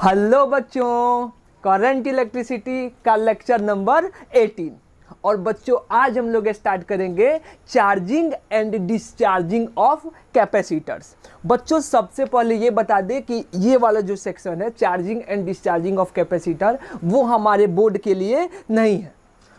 Hello बच्चों, current electricity का lecture number 18। और बच्चों आज हम लोग स्टार्ट करेंगे charging and discharging of capacitors. बच्चों सबसे पहले ये बता दें कि ये वाला जो सेक्शन है charging and discharging of capacitor वो हमारे बोर्ड के लिए नहीं है,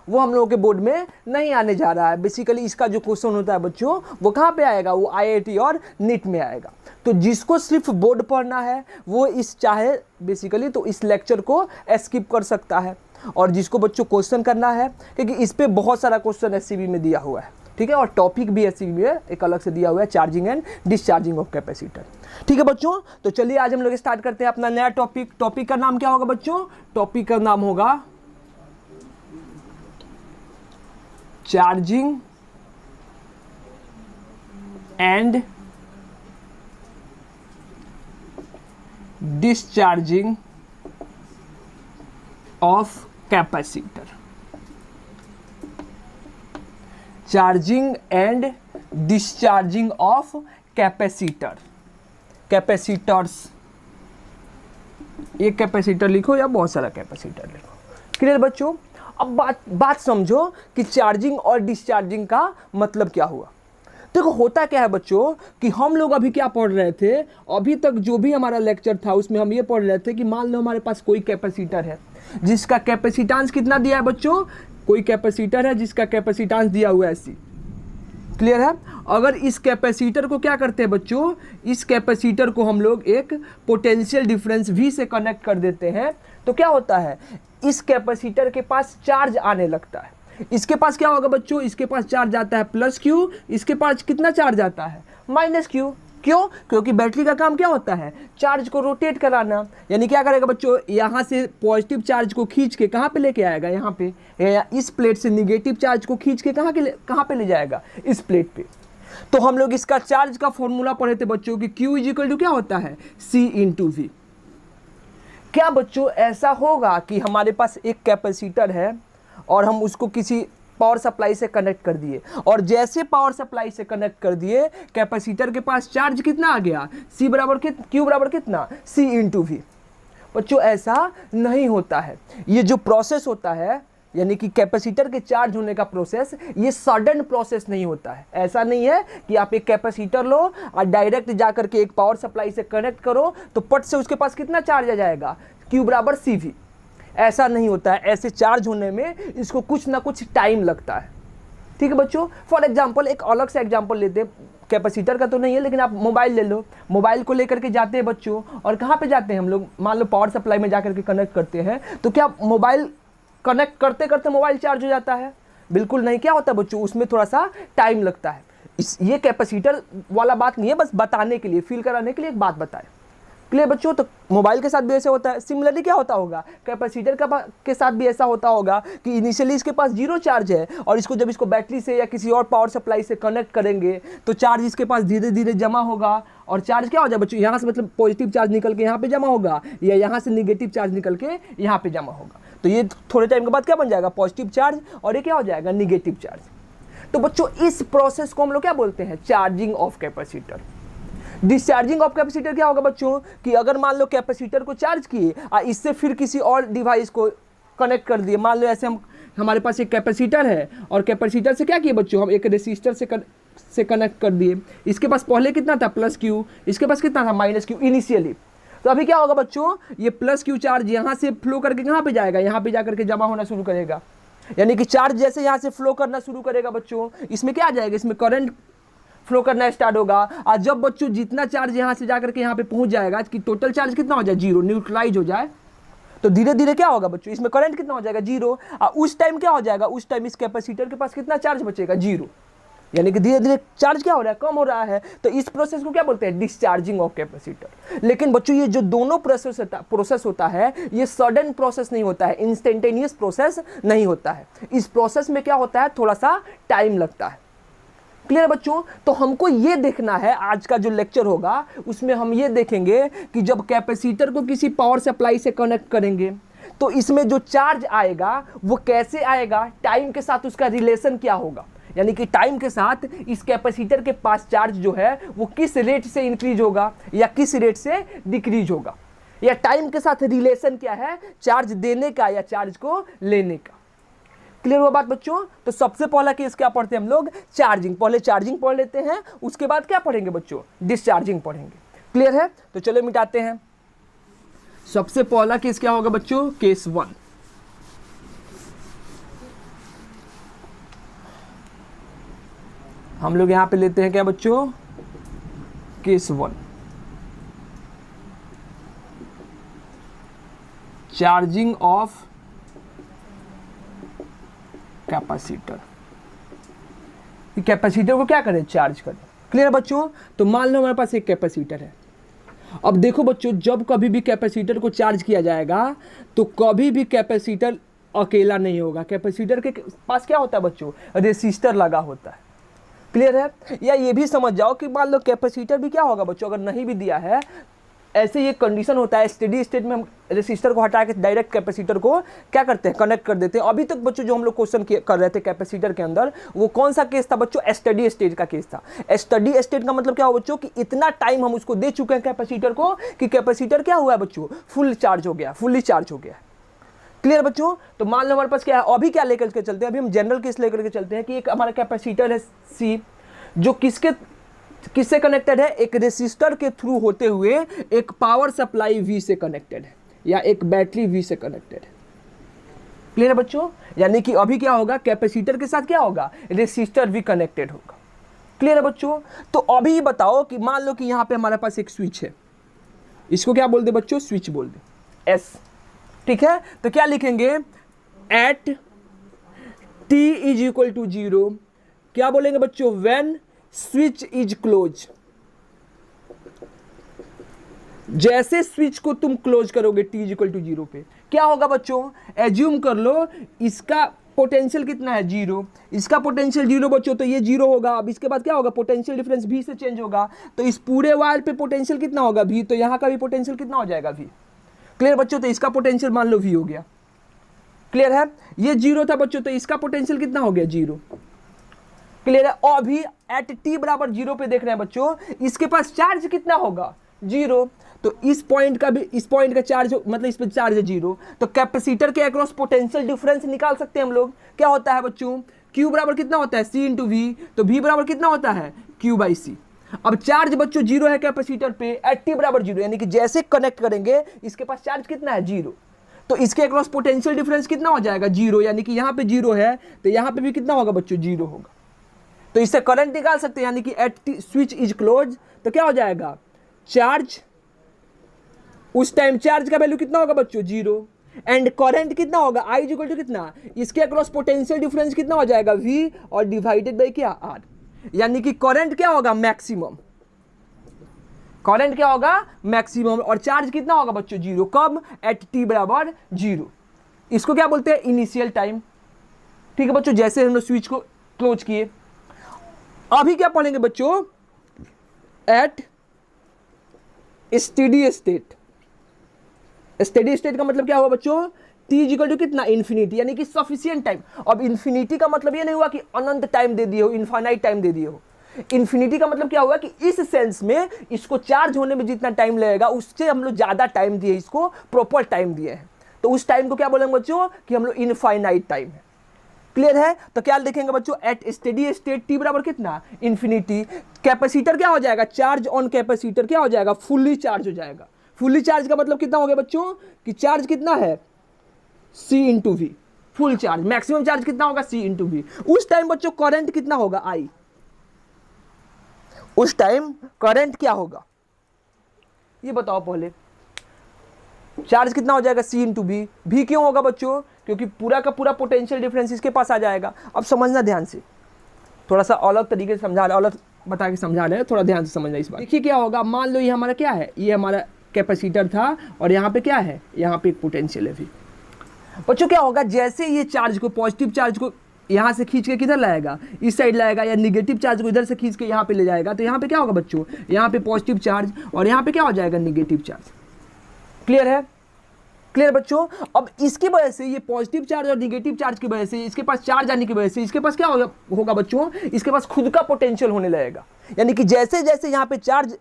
वो हम लोगों के बोर्ड में नहीं आने जा रहा है। बेसिकली इसका जो क्वेश्चन होता है बच्चों वो कहाँ पे आएगा, वो आईआईटी और नीट में आएगा। तो जिसको सिर्फ बोर्ड पढ़ना है वो इस चाहे बेसिकली तो इस लेक्चर को स्किप कर सकता है, और जिसको बच्चों क्वेश्चन करना है क्योंकि इस पे बहुत सारा क्वेश्चन एससीबी में दिया हुआ है, ठीक है, और टॉपिक भी एससीबी में एक अलग से दिया हुआ है, charging and discharging of capacitor. ठीक है बच्चों, तो चलिए आज हम लोग स्टार्ट करते हैं अपना नया टॉपिक। टॉपिक का नाम क्या होगा बच्चों? टॉपिक का नाम होगा charging and discharging of capacitor. Charging and discharging of capacitor, capacitors, एक कैपेसिटर लिखो या बहुत सारा कैपेसिटर लिखो। क्लियर बच्चों? अब बात समझो कि चार्जिंग और डिस्चार्जिंग का मतलब क्या हुआ। देखो होता क्या है बच्चों कि हम लोग अभी क्या पढ़ रहे थे, अभी तक जो भी हमारा लेक्चर था उसमें हम ये पढ़ रहे थे कि मान लो हमारे पास कोई कैपेसिटर है जिसका कैपेसिटेंस कितना दिया है बच्चों, कोई कैपेसिटर है जिसका कैपेसिटेंस दिया हुआ है C। क्लियर है? अगर इस कैपेसिटर को क्या करते हैं बच्चों, इस कैपेसिटर को हम लोग एक पोटेंशियल डिफरेंस V से कनेक्ट कर देते हैं, तो क्या होता है, इस कैपेसिटर के पास चार्ज आने लगता है। इसके पास क्या होगा बच्चों, इसके पास चार्ज आता है प्लस Q, इसके पास कितना चार्ज आता है माइनस Q। क्यों? क्योंकि बैटरी का काम क्या होता है, चार्ज को रोटेट कराना। यानी क्या करेगा बच्चों, यहाँ से पॉजिटिव चार्ज को खींच के कहाँ पे लेके आएगा, यहाँ पे, या इस प्लेट से निगेटिव चार्ज को खींच के कहाँ पे ले जाएगा, इस प्लेट पे। तो हम लोग इसका चार्ज का फॉर्मूला पढ़े थे बच्चों कि Q इक्वल टू क्या होता है, C इंटू V। क्या बच्चों ऐसा होगा कि हमारे पास एक कैपेसिटर है और हम उसको किसी पावर सप्लाई से कनेक्ट कर दिए, और जैसे पावर सप्लाई से कनेक्ट कर दिए कैपेसिटर के पास चार्ज कितना आ गया, Q बराबर कितना, C इंटू V। बच्चों ऐसा नहीं होता है। ये जो प्रोसेस होता है यानी कि कैपेसिटर के चार्ज होने का प्रोसेस, ये सडन प्रोसेस नहीं होता है। ऐसा नहीं है कि आप एक कैपेसिटर लो और डायरेक्ट जाकर के एक पावर सप्लाई से कनेक्ट करो तो पट से उसके पास कितना चार्ज आ जाएगा, Q बराबर CV। ऐसा नहीं होता है। ऐसे चार्ज होने में इसको कुछ ना कुछ टाइम लगता है। ठीक है बच्चों? फॉर एग्जांपल एक अलग से एग्जांपल लेते हैं, कैपेसिटर का तो नहीं है लेकिन आप मोबाइल ले लो। मोबाइल को लेकर के जाते हैं बच्चों, और कहाँ पे जाते हैं हम लोग, मान लो पावर सप्लाई में जाकर के कनेक्ट करते हैं, तो क्या मोबाइल कनेक्ट करते करते मोबाइल चार्ज हो जाता है? बिल्कुल नहीं। क्या होता है बच्चों, उसमें थोड़ा सा टाइम लगता है। ये कैपेसिटर वाला बात नहीं है, बस बताने के लिए, फील कराने के लिए एक बात बताए। क्लियर बच्चों? तो मोबाइल के साथ भी ऐसे होता है। सिमिलरली क्या होता होगा, कैपेसिटर के साथ भी ऐसा होता होगा कि इनिशियली इसके पास जीरो चार्ज है, और जब इसको बैटरी से या किसी और पावर सप्लाई से कनेक्ट करेंगे तो चार्ज इसके पास धीरे धीरे जमा होगा, और चार्ज क्या हो जाए बच्चों, यहाँ से मतलब पॉजिटिव चार्ज निकल के यहाँ पे जमा होगा, या यहाँ से निगेटिव चार्ज निकल के यहाँ पे जमा होगा। तो ये थोड़े टाइम के बाद क्या बन जाएगा, पॉजिटिव चार्ज, और ये क्या हो जाएगा, निगेटिव चार्ज। तो बच्चों इस प्रोसेस को हम लोग क्या बोलते हैं, charging of capacitor. Discharging of capacitor क्या होगा बच्चों कि अगर मान लो कैपेसिटर को चार्ज किए और इससे फिर किसी और डिवाइस को कनेक्ट कर दिए। मान लो ऐसे हमारे पास एक कैपेसिटर है, और कैपेसिटर से क्या किए बच्चों, हम एक रेसिस्टर से कनेक्ट कर दिए। इसके पास पहले कितना था, प्लस Q, इसके पास कितना था, माइनस Q इनिशियली। तो अभी क्या होगा बच्चों, ये प्लस Q चार्ज यहाँ से फ्लो करके कहाँ पे जाएगा, यहाँ पे जाकर के जमा होना शुरू करेगा। यानी कि चार्ज जैसे यहाँ से फ्लो करना शुरू करेगा बच्चों, इसमें क्या आ जाएगा, इसमें करंट फ्लो करना स्टार्ट होगा। और जब बच्चों जितना चार्ज यहाँ से जाकर के यहाँ पे पहुँच जाएगा कि टोटल चार्ज कितना हो जाए, जीरो, न्यूट्रलाइज हो जाए, तो धीरे धीरे क्या होगा बच्चों, इसमें करंट कितना हो जाएगा, जीरो। और उस टाइम क्या हो जाएगा, उस टाइम इस कैपेसिटर के पास कितना चार्ज बचेगा, जीरो। यानी कि धीरे धीरे चार्ज क्या हो रहा है, कम हो रहा है। तो इस प्रोसेस को क्या बोलते हैं, डिस्चार्जिंग ऑफ कैपेसिटर। लेकिन बच्चों ये जो दोनों प्रोसेस होता है ये सडन प्रोसेस नहीं होता है, इंस्टेंटेनियस प्रोसेस नहीं होता है। इस प्रोसेस में क्या होता है, थोड़ा सा टाइम लगता है। क्लियर बच्चों? तो हमको ये देखना है, आज का जो लेक्चर होगा उसमें हम ये देखेंगे कि जब कैपेसिटर को किसी पावर सप्लाई से कनेक्ट करेंगे तो इसमें जो चार्ज आएगा वो कैसे आएगा, टाइम के साथ उसका रिलेशन क्या होगा। यानी कि टाइम के साथ इस कैपेसिटर के पास चार्ज जो है वो किस रेट से इंक्रीज होगा या किस रेट से डिक्रीज होगा। या टाइम के साथ रिलेशन क्या है, चार्ज देने का या चार्ज को लेने का। क्लियर हुआ बात बच्चों? तो सबसे पहला केस क्या पढ़ते हैं हम लोग, चार्जिंग। पहले चार्जिंग पढ़ लेते हैं, उसके बाद क्या पढ़ेंगे बच्चों, डिस्चार्जिंग पढ़ेंगे। क्लियर है? तो चलो मिटाते हैं। सबसे पहला केस क्या होगा बच्चों, केस 1। हम लोग यहां पे लेते हैं क्या बच्चों, case 1, charging of capacitor. Capacitor को क्या करें, चार्ज करें। क्लियर बच्चों? तो मान लो हमारे पास एक कैपेसिटर है। अब देखो बच्चों, जब कभी भी कैपेसिटर को चार्ज किया जाएगा तो कभी भी कैपेसिटर अकेला नहीं होगा। कैपेसिटर के पास क्या होता है बच्चों, रेसिस्टर लगा होता है। क्लियर है? या ये भी समझ जाओ कि मान लो कैपेसिटर भी क्या होगा बच्चों, अगर नहीं भी दिया है, ऐसे ये कंडीशन होता है, स्टेडी स्टेट में हम रेसिस्टर को हटा के डायरेक्ट कैपेसिटर को क्या करते हैं, कनेक्ट कर देते हैं। अभी तक बच्चों जो हम लोग क्वेश्चन कर रहे थे कैपेसिटर के अंदर, वो कौन सा केस था बच्चों, स्टेडी स्टेट का केस था। स्टेडी स्टेट का मतलब क्या हो बच्चों, कि इतना टाइम हम उसको दे चुके हैं कैपेसिटर को कि कैपेसिटर क्या हुआ है बच्चों, फुल चार्ज हो गया, फुल्ली चार्ज हो गया। क्लियर बच्चों? तो मान लो हमारे पास क्या है, अभी क्या लेकर के चलते हैं, अभी हम जनरल केस लेकर के चलते हैं कि एक हमारा कैपेसिटर है सी, जो किससे कनेक्टेड है, एक रेसिस्टर के थ्रू होते हुए एक पावर सप्लाई वी से कनेक्टेड है, या एक बैटरी वी से कनेक्टेड है। क्लियर है बच्चों? यानी कि अभी क्या होगा, कैपेसिटर के साथ क्या होगा, रेसिस्टर भी कनेक्टेड होगा। क्लियर है बच्चों? तो अभी बताओ कि मान लो कि यहां पे हमारे पास एक स्विच है, इसको क्या बोल दे बच्चों, स्विच बोल दे, एस। ठीक है? तो क्या लिखेंगे, at t is equal to 0, क्या बोलेंगे बच्चों, व्हेन स्विच इज क्लोज। जैसे स्विच को तुम क्लोज करोगे टी इज इक्वल टू 0 पे, क्या होगा बच्चों, एज्यूम कर लो इसका पोटेंशियल कितना है, 0, इसका पोटेंशियल 0 बच्चों, तो ये 0 होगा। अब इसके बाद क्या होगा, पोटेंशियल डिफरेंस V से चेंज होगा, तो इस पूरे वायर पे पोटेंशियल कितना होगा, V, तो यहाँ का भी पोटेंशियल कितना हो जाएगा, V। क्लियर बच्चों? तो इसका पोटेंशियल मान लो V हो गया। क्लियर है? ये 0 था बच्चों, तो इसका पोटेंशियल कितना हो गया, 0। क्लियर है? और अभी एट टी बराबर 0 पे देख रहे हैं बच्चों, इसके पास चार्ज कितना होगा, 0। तो इस पॉइंट का भी, इस पॉइंट का चार्ज मतलब इस पे चार्ज है 0, तो कैपेसिटर के अक्रॉस पोटेंशियल डिफरेंस निकाल सकते हैं हम लोग। क्या होता है बच्चों, Q बराबर कितना होता है, C इंटू V, तो V बराबर कितना होता है, Q बाई C। अब चार्ज बच्चों 0 है कैपेसिटर पे, एट टी बराबर 0, यानी कि जैसे कनेक्ट करेंगे इसके पास चार्ज कितना है, 0, तो इसके अक्रॉस पोटेंशियल डिफरेंस कितना हो जाएगा, 0, यानी कि यहाँ पे 0 है तो यहाँ पे भी कितना होगा बच्चों, 0 होगा। तो इससे करंट निकाल सकते हैं, यानी कि एट स्विच इज क्लोज, तो क्या हो जाएगा, चार्ज, उस टाइम चार्ज का वैल्यू कितना होगा बच्चों, 0, एंड करंट कितना होगा, I इज इक्वल टू कितना, इसके अक्रॉस पोटेंशियल डिफरेंस कितना हो जाएगा, V, और डिवाइडेड बाई क्या, R, यानी कि करंट क्या होगा, मैक्सिमम। करंट क्या होगा, मैक्सिमम, और चार्ज कितना होगा बच्चों, 0, कब, एट टी बराबर 0। इसको क्या बोलते हैं, इनिशियल टाइम। ठीक है बच्चों? जैसे हम लोग स्विच को क्लोज किए। अभी क्या पढ़ेंगे बच्चों, at steady state. Steady state का मतलब क्या हुआ बच्चों, टी इक्वल टू कितना, इन्फिनिटी, यानी कि सफिशिएंट टाइम। अब इन्फिनिटी का मतलब ये नहीं हुआ कि अनंत टाइम दे दिए हो, इनफाइनाइट टाइम दे दिए हो। इन्फिनिटी का मतलब क्या हुआ कि इस सेंस में इसको चार्ज होने में जितना टाइम लगेगा उससे हम लोग ज्यादा टाइम दिए, इसको प्रॉपर टाइम दिए हैं, तो उस टाइम को क्या बोलेंगे बच्चों, कि हम लोग इनफाइनाइट टाइम है। क्लियर है? तो क्या देखेंगे बच्चों, एट स्टेडी स्टेट टी बराबर कितना, इन्फिनिटी, कैपेसिटर क्या हो जाएगा, चार्ज ऑन कैपेसिटर क्या हो जाएगा, फुल्ली चार्ज हो जाएगा। फुल्ली चार्ज का मतलब कितना हो गया बच्चों, कि चार्ज कितना है, C into V, full charge. Maximum charge कितना होगा, C इंटू V। उस टाइम बच्चों करंट कितना होगा, I। उस टाइम करंट क्या होगा, ये बताओ पहले। चार्ज कितना हो जाएगा, C इंटू V। V क्यों होगा बच्चों, क्योंकि पूरा का पूरा पोटेंशियल डिफरेंस इसके पास आ जाएगा। अब समझना ध्यान से, थोड़ा सा अलग तरीके से समझा रहे, अलग बता के समझा रहे हैं, थोड़ा ध्यान से समझना इस बात। देखिए क्या होगा, मान लो ये हमारा क्या है, ये हमारा कैपेसिटर था और यहाँ पे क्या है, यहाँ पे एक पोटेंशियल है V। बच्चों क्या होगा, जैसे ये चार्ज को, पॉजिटिव चार्ज को यहाँ से खींच के किधर लाएगा, इस साइड लाएगा, या निगेटिव चार्ज को इधर से खींच के यहाँ पे ले जाएगा, तो यहाँ पे क्या होगा बच्चों, यहाँ पे पॉजिटिव चार्ज और यहाँ पे क्या हो जाएगा, निगेटिव चार्ज। क्लियर है? क्लियर बच्चों? अब इसकी वजह से, ये पॉजिटिव चार्ज और निगेटिव चार्ज की वजह से, इसके पास चार्ज आने की वजह से इसके पास क्या होगा बच्चों, इसके पास खुद का पोटेंशियल होने लगेगा। यानी कि जैसे जैसे यहाँ पे चार्ज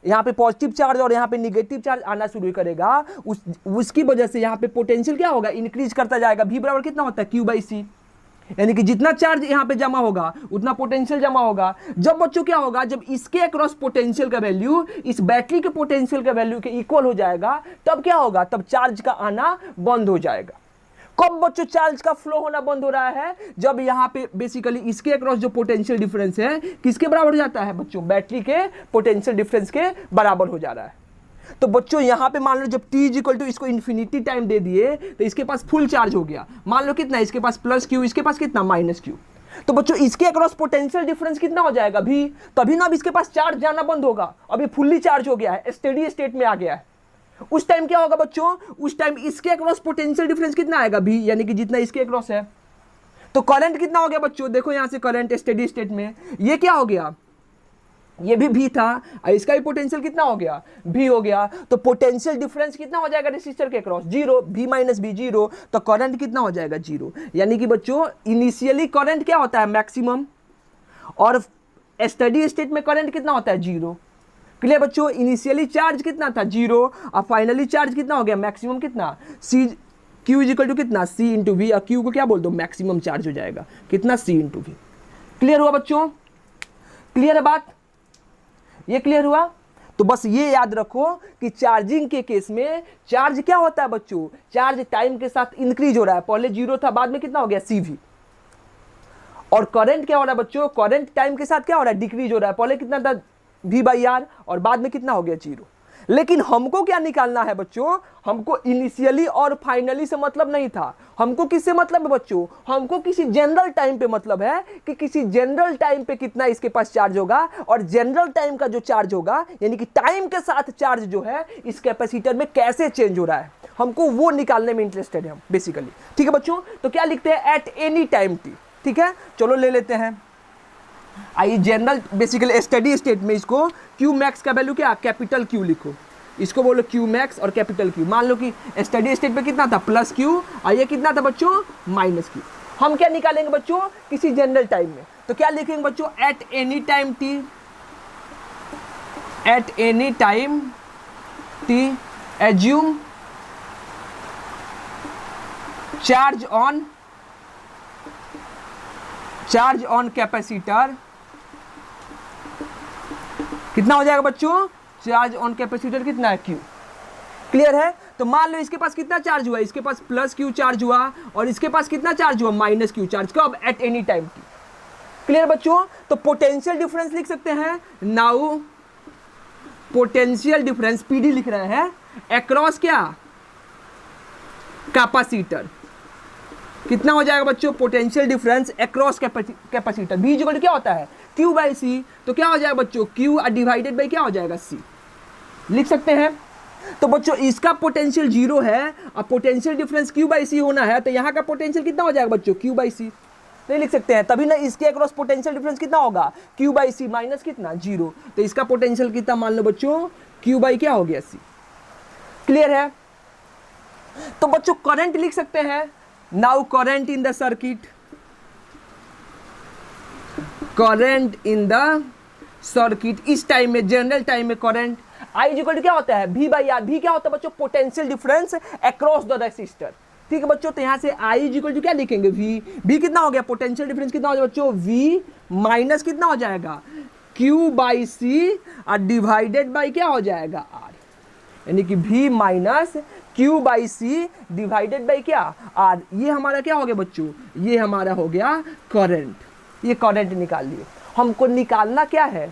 यहाँ पे पॉजिटिव चार्ज और यहाँ पे निगेटिव चार्ज आना शुरू करेगा, उसकी वजह से यहाँ पे पोटेंशियल क्या होगा, इंक्रीज करता जाएगा। V बराबर कितना होता है, Q बाई सी, यानी कि जितना चार्ज यहाँ पे जमा होगा उतना पोटेंशियल जमा होगा। जब बच्चों क्या होगा, जब इसके अक्रॉस पोटेंशियल का वैल्यू इस बैटरी के पोटेंशियल का वैल्यू के इक्वल हो जाएगा, तब क्या होगा, तब चार्ज का आना बंद हो जाएगा। कब बच्चों चार्ज का फ्लो होना बंद हो रहा है, जब यहाँ पे बेसिकली इसके अक्रॉस जो पोटेंशियल डिफरेंस है किसके बराबर हो जाता है बच्चों, बैटरी के पोटेंशियल डिफरेंस के बराबर हो जा रहा है। तो बच्चों यहाँ पे मान लो जब t इक्वल टू इसको इन्फिनिटी टाइम दे दिए तो इसके पास फुल चार्ज हो गया, मान लो कितना, इसके पास प्लस क्यू, इसके पास कितना माइनस क्यू। तो बच्चों इसके अक्रॉस पोटेंशियल डिफरेंस कितना हो जाएगा भी, तभी ना अब इसके पास चार्ज जाना बंद होगा। अभी फुल्ली चार्ज हो गया है, स्टेडी स्टेट में आ गया है। उस टाइम क्या होगा बच्चों, उस टाइम इसके अक्रॉस पोटेंशियल डिफरेंस कितना आएगा भी, यानी कि जितना इसके अक्रॉस है। तो करंट कितना हो गया बच्चों, देखो यहां से करंट स्टेडी स्टेट में ये क्या हो गया, ये भी V था और इसका भी पोटेंशियल कितना हो गया, V हो गया। तो पोटेंशियल डिफरेंस कितना हो जाएगा रेसिस्टर के अक्रॉस, 0, V माइनस V 0, तो करंट कितना हो जाएगा 0। यानी कि बच्चों इनिशियली करंट क्या होता है मैक्सिमम, और स्टेडी स्टेट में करंट कितना होता है 0। क्लियर बच्चों, इनिशियली चार्ज कितना था 0 और फाइनली चार्ज कितना हो गया मैक्सिमम कितना, C Q इक्वल टू कितना C इंटू V, और Q को क्या बोल दो मैक्सिमम चार्ज हो जाएगा कितना C इंटू V। क्लियर हुआ बच्चों, क्लियर है बात, ये क्लियर हुआ। तो बस ये याद रखो कि चार्जिंग के केस में चार्ज क्या होता है बच्चों, चार्ज टाइम के साथ इंक्रीज हो रहा है, पहले 0 था बाद में कितना हो गया CV। और करंट क्या हो रहा है बच्चों, करंट टाइम के साथ क्या हो रहा है, डिक्रीज हो रहा है, पहले कितना था V बाई R और बाद में कितना हो गया 0। लेकिन हमको क्या निकालना है बच्चों, हमको इनिशियली और फाइनली से मतलब नहीं था, हमको किससे मतलब है बच्चों, हमको किसी जनरल टाइम पे मतलब है कि किसी जनरल टाइम पे कितना इसके पास चार्ज होगा, और जनरल टाइम का जो चार्ज होगा यानी कि टाइम के साथ चार्ज जो है इस कैपेसिटर में कैसे चेंज हो रहा है, हमको वो निकालने में इंटरेस्टेड है हम बेसिकली। ठीक है बच्चों, तो क्या लिखते हैं एट एनी टाइम t। ठीक है, चलो ले लेते हैं। आइए जनरल बेसिकली स्टेडी स्टेट में इसको Q मैक्स का वैल्यू क्या, कैपिटल Q लिखो, इसको बोलो Q मैक्स और कैपिटल Q। मान लो कि स्टेडी स्टेट पे कितना था प्लस Q और ये कितना था बच्चों माइनस Q। हम क्या निकालेंगे बच्चों, किसी जनरल टाइम में, तो क्या लिखेंगे बच्चों at any time t, at any time t assume charge on capacitor कितना हो जाएगा बच्चों, चार्ज ऑन कैपेसिटर कितना है Q। क्लियर है, तो मान लो इसके पास कितना चार्ज हुआ, इसके पास प्लस Q चार्ज हुआ और इसके पास कितना चार्ज हुआ माइनस Q चार्ज, कब, at any time t। Clear बच्चों, तो पोटेंशियल डिफरेंस लिख सकते हैं, नाउ पोटेंशियल डिफरेंस PD लिख रहे हैं अक्रॉस क्या, कैपेसिटर कितना हो जाएगा बच्चों, potential difference across capacitor. V equal क्या होता है Q बाई C, तो क्या हो जाएगा बच्चों Q डिवाइडेड बाई क्या हो जाएगा C, लिख सकते हैं। तो बच्चों इसका पोटेंशियल 0 है और potential difference Q by C होना है, तो यहाँ का पोटेंशियल कितना हो जाएगा बच्चों Q बाई C, नहीं लिख सकते हैं, तभी ना इसके अक्रॉस पोटेंशियल डिफरेंस कितना होगा Q बाई C माइनस कितना 0, तो इसका पोटेंशियल कितना मान लो बच्चों Q बाई क्या हो गया C। क्लियर है, तो बच्चों करंट लिख सकते हैं, now current in the circuit, current in the circuit, इस टाइम में जनरल टाइम में करंट I इक्वल क्या होता है V बाई R। V क्या होता है बच्चों, potential difference across the resistor. ठीक है बच्चों, तो यहां से I इक्वल टू क्या लिखेंगे V कितना हो गया, पोटेंशियल डिफरेंस कितना हो जाएगा बच्चों V माइनस कितना हो जाएगा Q बाई C और डिवाइडेड बाई क्या हो जाएगा R, यानी कि V minus Q by C divided by क्या R। ये हमारा क्या हो गया बच्चों, ये हमारा हो गया करंट, ये करंट निकाल लिए। हमको निकालना क्या है,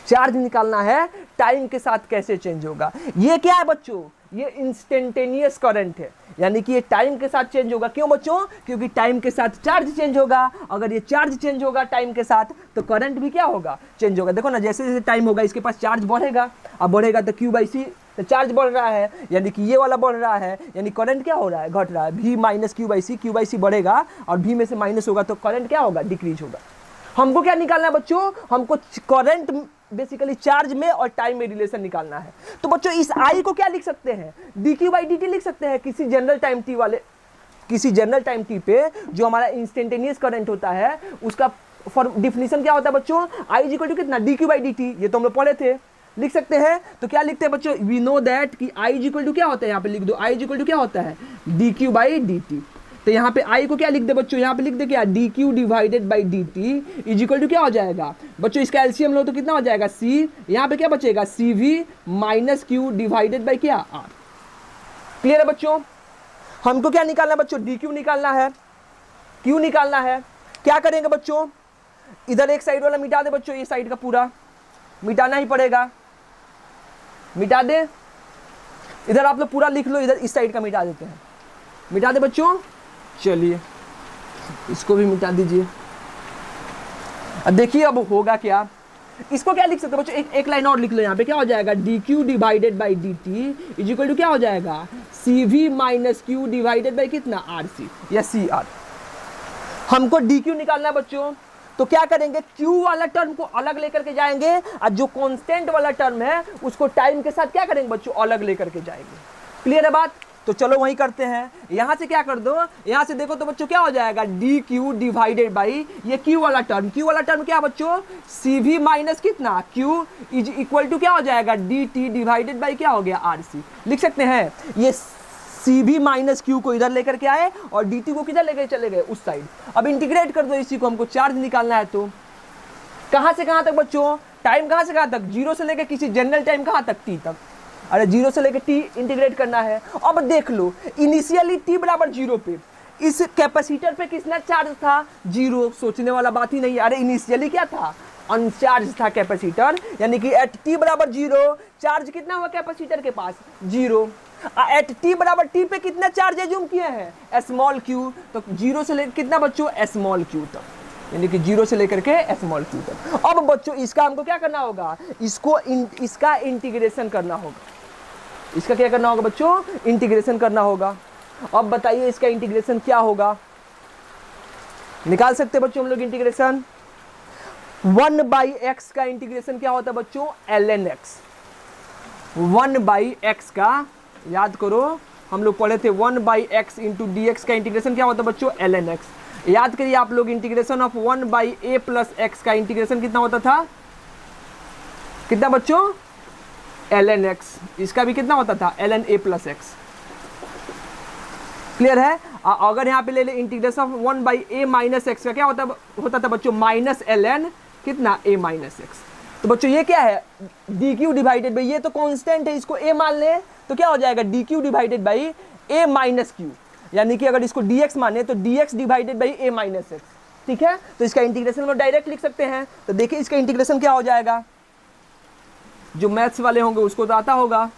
चार्ज निकालना है, टाइम के साथ कैसे चेंज होगा। ये क्या है बच्चों, ये इंस्टेंटेनियस करंट है, यानी कि ये टाइम के साथ चेंज होगा। क्यों बच्चों, क्योंकि टाइम के साथ चार्ज चेंज होगा, अगर ये चार्ज चेंज होगा टाइम के साथ तो करंट भी क्या होगा, चेंज होगा। देखो ना, जैसे जैसे टाइम होगा इसके पास चार्ज बढ़ेगा, अब बढ़ेगा तो Q बाई C, तो चार्ज बढ़ रहा है यानी कि ये वाला बढ़ रहा है, यानी करंट क्या हो रहा है, घट रहा है। V minus Q by C बढ़ेगा और V में से माइनस होगा तो करंट क्या होगा, डिक्रीज होगा। हमको क्या निकालना है बच्चों, हमको करंट बेसिकली चार्ज में और टाइम में रिलेशन निकालना है। तो बच्चों इस I को क्या लिख सकते हैं, dQ बाई dt लिख सकते हैं, किसी जनरल टाइम t पे जो हमारा इंस्टेंटेनियस करंट होता है उसका फॉर डिफिनीशन क्या होता है बच्चों, आई इज इक्वल टू कितना, d q by D T, ये तो हम लोग पढ़े थे, लिख सकते हैं। तो क्या लिखते हैं बच्चों, वी नो दैट कि आई इज इक्वल टू क्या होता है, यहाँ पे लिख दो आई इज इक्वल टू क्या होता है, d q by D T. तो यहाँ पे आई को क्या लिख दे बच्चों, यहाँ पे लिख दे क्या, d Q divided by D T is equal to क्या हो जाएगा बच्चों, इसका एलसीएम लो तो कितना हो जाएगा सी, यहाँ पे क्या बचेगा C we minus Q divided by क्या आर। क्लियर है बच्चों, हमको क्या निकालना है बच्चों, डी क्यू निकालना है, क्यू निकालना है। क्या करेंगे बच्चों, इधर एक साइड वाला मिटा दे बच्चों, ये साइड का पूरा मिटाना ही पड़ेगा, मिटा दे, इधर आप लोग पूरा लिख लो, इधर इस साइड का मिटा देते हैं, मिटा दे बच्चों। चलिए इसको भी मिटा दीजिए। अब देखिए अब होगा क्या, इसको क्या लिख सकते हो बच्चों, एक लाइन और लिख लो, यहाँ पे क्या हो जाएगा, D Q divided by D T is equal to क्या हो जाएगा, सी we minus Q divided by कितना आर सी या सी आर। हमको डी क्यू निकालना है बच्चों, तो क्या करेंगे, क्यू वाला टर्म को अलग लेकर के जाएंगे और जो कांस्टेंट वाला टर्म है उसको टाइम के साथ क्या करेंगे बच्चों, अलग लेकर के जाएंगे। क्लियर है बात, तो चलो वही करते हैं। यहां से क्या कर दो, यहां से देखो तो बच्चों क्या हो जाएगा, डी क्यू डिवाइडेड बाई ये क्यू वाला टर्म, क्यू वाला टर्म क्या बच्चों, सी वी माइनस कितना क्यू इज इक्वल टू क्या हो जाएगा, डी टी डिवाइडेड बाई क्या हो गया आर सी। लिख सकते हैं, ये सी वी माइनस क्यू को इधर लेकर के आए और डी टी को किधर लेकर चले गए, उस साइड। अब इंटीग्रेट कर दो इसी को, हमको चार्ज निकालना है। तो कहां से कहां तक बच्चों, टाइम कहां से कहां तक, जीरो से लेकर किसी जनरल टाइम कहां तक, टी तक। अरे जीरो से लेकर टी इंटीग्रेट करना है। अब देख लो, इनिशियली टी बराबर जीरो पे इस कैपेसिटर पे कितना चार्ज था, जीरो। सोचने वाला बात ही नहीं है, अरे इनिशियली क्या था, अनचार्ज था कैपेसिटर, यानी कि एट टी बराबर जीरो चार्ज कितना हुआ कैपेसिटर के पास, जीरो। एट टी बराबर टी पे कितना चार्ज एज्यूम किए हैं, स्मॉल क्यू, तो जीरो से लेकर कितना बच्चों, स्मॉल क्यू तक, यानी कि जीरो से लेकर के स्मॉल क्यू तक। अब बच्चों इसका हमको क्या करना होगा, इसका इंटीग्रेशन करना होगा। इसका क्या करना होगा बच्चों, इंटीग्रेशन करना होगा। अब बताइए इसका इंटीग्रेशन क्या होगा, निकाल सकते हैं बच्चों हम लोग इंटीग्रेशन। 1/x का इंटीग्रेशन क्या होता है बच्चों, ln x। 1/x का याद करो, हम लोग पढ़े थे 1/x इंटू डी एक्स का इंटीग्रेशन क्या होता है बच्चों, ln x। याद करिए आप लोग, integration of 1/a plus x का इंटीग्रेशन कितना होता था, कितना बच्चों, ln x। इसका भी कितना होता था, ln a plus x। Clear है। अगर यहाँ पे ले ले integration of 1/a minus x का क्या होता था बच्चों, माइनस ln कितना, a माइनस एक्स। तो बच्चों ये क्या है, डी क्यू डिवाइडेड बाई, ये तो कांस्टेंट है, इसको a मान ले तो क्या हो जाएगा, D Q divided by a minus Q, यानी कि अगर इसको dx माने तो dx divided by a minus x. ठीक है, तो इसका इंटीग्रेशन हम डायरेक्ट लिख सकते हैं। तो देखिए इसका इंटीग्रेशन क्या हो जाएगा, जो मैथ्स वाले होंगे उसको तो आता होगा।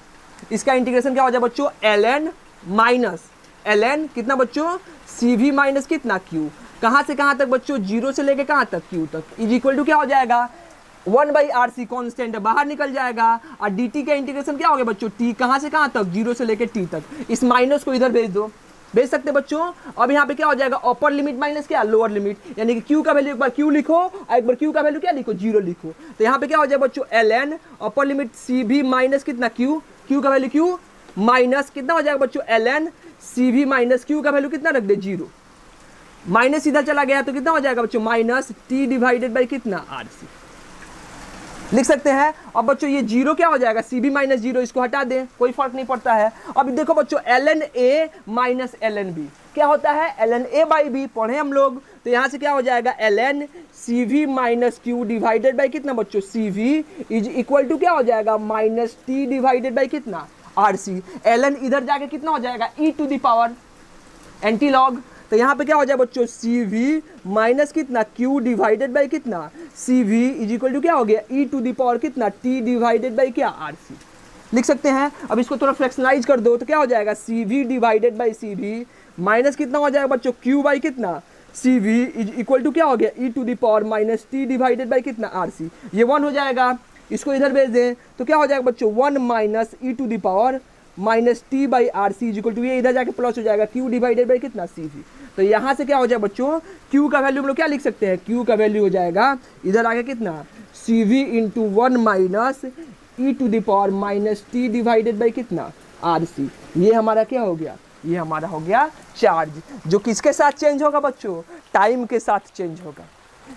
इसका इंटीग्रेशन क्या हो जाएगा बच्चों, ln माइनस ln कितना बच्चों, सी वी माइनस कितना क्यू, कहाँ से कहाँ तक बच्चों, जीरो से लेके कहाँ तक, क्यू तक, इज इक्वल टू क्या हो जाएगा, 1/RC कांस्टेंट है, बाहर निकल जाएगा। और dt का इंटीग्रेशन क्या हो गया बच्चों, t कहाँ से कहाँ तक, जीरो से लेके t तक। इस माइनस को इधर भेज दो, भेज सकते बच्चों। अब यहाँ पे क्या हो जाएगा, अपर लिमिट माइनस क्या, लोअर लिमिट, यानी कि q का वैल्यू एक बार q लिखो और एक बार q का वैल्यू क्या लिखो, जीरो लिखो। तो यहाँ पे क्या हो जाएगा बच्चों, ln upper limit c we minus कितना q, q का वैल्यू q माइनस कितना हो जाएगा बच्चों, ln C we minus q का वैल्यू कितना रख दे, जीरो। माइनस इधर चला गया तो कितना हो जाएगा बच्चों, माइनस t डिवाइडेड बाई कितना, RC। लिख सकते हैं। अब बच्चों ये जीरो क्या हो जाएगा, सी बी माइनस जीरो, इसको हटा दें, कोई फर्क नहीं पड़ता है। अब देखो बच्चों, ln a minus ln b क्या होता है, ln a बाई बी पढ़े हम लोग। तो यहाँ से क्या हो जाएगा, ln C we minus Q divided by कितना बच्चों, C V is equal to क्या हो जाएगा, माइनस टी डिवाइडेड बाई कितना, आर सी। ln इधर जाके कितना हो जाएगा, E to the power anti log. तो यहाँ पे क्या हो जाए बच्चों, सी वी माइनस कितना क्यू डिवाइडेड बाई कितना, C V is equal to क्या हो गया, ई टू द पावर कितना, टी डिवाइडेड बाई क्या, आर सी। लिख सकते हैं। अब इसको थोड़ा फ्लेक्शनलाइज कर दो तो क्या हो जाएगा, सी V divided by C we minus कितना हो जाएगा बच्चों, क्यू बाई कितना, C V is equal to क्या हो गया, E to the power minus T divided by कितना, आर सी। ये 1 हो जाएगा, इसको इधर भेज दें तो क्या हो जाएगा बच्चों, 1 minus E to the power minus T by are c is equal to, ये इधर जाके प्लस हो जाएगा, क्यू डिवाइडेड बाई कितना, सी वी। तो यहाँ से क्या हो जाए बच्चों, Q का वैल्यू हम लोग क्या लिख सकते हैं, Q का वैल्यू हो जाएगा इधर आगे कितना, C V into 1 minus E to the power minus T divided by कितना, आर सी। ये हमारा क्या हो गया, ये हमारा हो गया चार्ज, जो किसके साथ चेंज होगा बच्चों, टाइम के साथ चेंज होगा।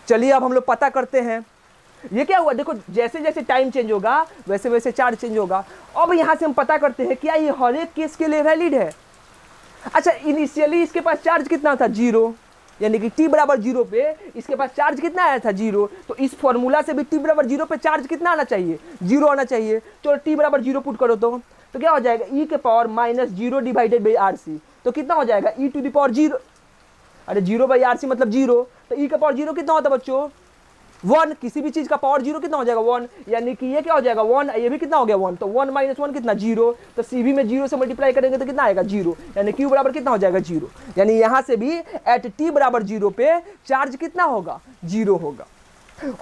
चलिए अब हम लोग पता करते हैं ये क्या हुआ। देखो जैसे जैसे टाइम चेंज होगा वैसे वैसे चार्ज चेंज होगा। अब यहाँ से हम पता करते हैं क्या ये हर एक केस के लिए वैलिड है। अच्छा इनिशियली इसके पास चार्ज कितना था 0, यानी कि t बराबर 0 पे इसके पास चार्ज कितना आया था 0। तो इस फॉर्मूला से भी t बराबर 0 पे चार्ज कितना आना चाहिए 0 आना चाहिए। चलो t बराबर 0 पुट करो तो क्या हो जाएगा e के power minus 0 divided by are c. तो कितना हो जाएगा e टू द पावर 0, अरे 0 बाई आर सी मतलब 0। तो e का पावर 0 कितना होता है बच्चों 1, किसी भी चीज का पावर 0 कितना हो जाएगा 1, यानी कि ये क्या हो जाएगा 1, ये भी कितना हो गया 1। तो 1 माइनस 1 कितना 0। तो सी भी में 0 से मल्टीप्लाई करेंगे तो कितना आएगा 0, यानी q बराबर कितना हो जाएगा 0। यानी यहाँ से भी एट t बराबर 0 पे चार्ज कितना होगा 0 होगा।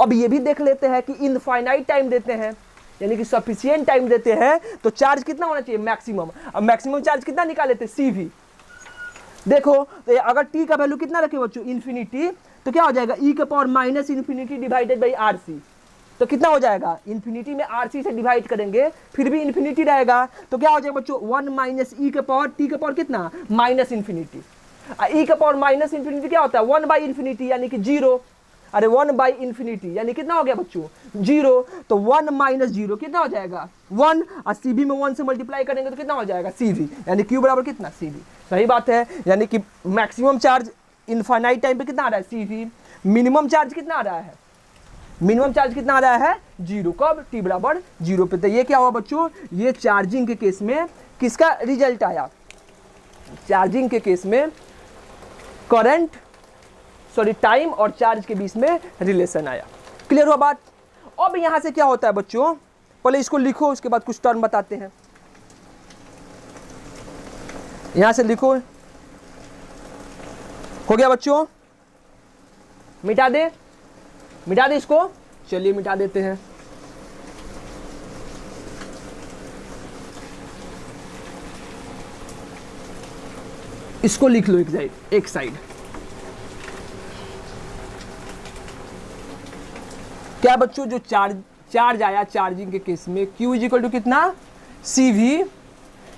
अब ये भी देख लेते हैं कि इनफाइनाइट टाइम देते हैं यानी कि सफिशियंट टाइम देते हैं तो चार्ज कितना होना चाहिए मैक्सिमम। अब मैक्सिमम चार्ज कितना निकाले थे सी भी। देखो तो अगर t का वैल्यू कितना रखे बच्चों इन्फिनिटी तो क्या हो जाएगा e के power minus infinity divided by are c. तो कितना हो जाएगा इन्फिनिटी में आर सी से डिवाइड करेंगे फिर भी इन्फिनिटी रहेगा तो क्या हो जाएगा बच्चों 1 माइनस ई के पावर t के पावर कितना माइनस इन्फिनिटी। e के पावर माइनस इन्फिनिटी क्या होता है 1 बाई इन्फिनिटी यानी कि 0। अरे 1 बाई इन्फिनिटी यानी कितना हो गया बच्चों 0। तो 1 माइनस 0 कितना हो जाएगा 1 और सी बी में 1 से मल्टीप्लाई करेंगे तो कितना हो जाएगा सी बी, यानी क्यू बराबर कितना सी बी। सही बात है, यानी कि मैक्सिमम चार्ज इनफाइनाइट टाइम पे कितना आ रहा है सी बी। मिनिमम चार्ज कितना आ रहा है मिनिमम चार्ज कितना आ रहा है 0 कब t बराबर 0 पे। तो ये क्या हुआ बच्चों ये चार्जिंग के केस में किसका रिजल्ट आया, चार्जिंग के केस में करंट टाइम और चार्ज के बीच में रिलेशन आया। क्लियर हुआ बात। अब यहां से क्या होता है बच्चों पहले इसको लिखो उसके बाद कुछ टर्म बताते हैं। यहां से लिखो हो गया बच्चों, मिटा दे इसको। चलिए मिटा देते हैं। इसको लिख लो एक साइड। क्या बच्चों जो चार्ज आया चार्जिंग के केस में Q इज इक्वल टू कितना सी वी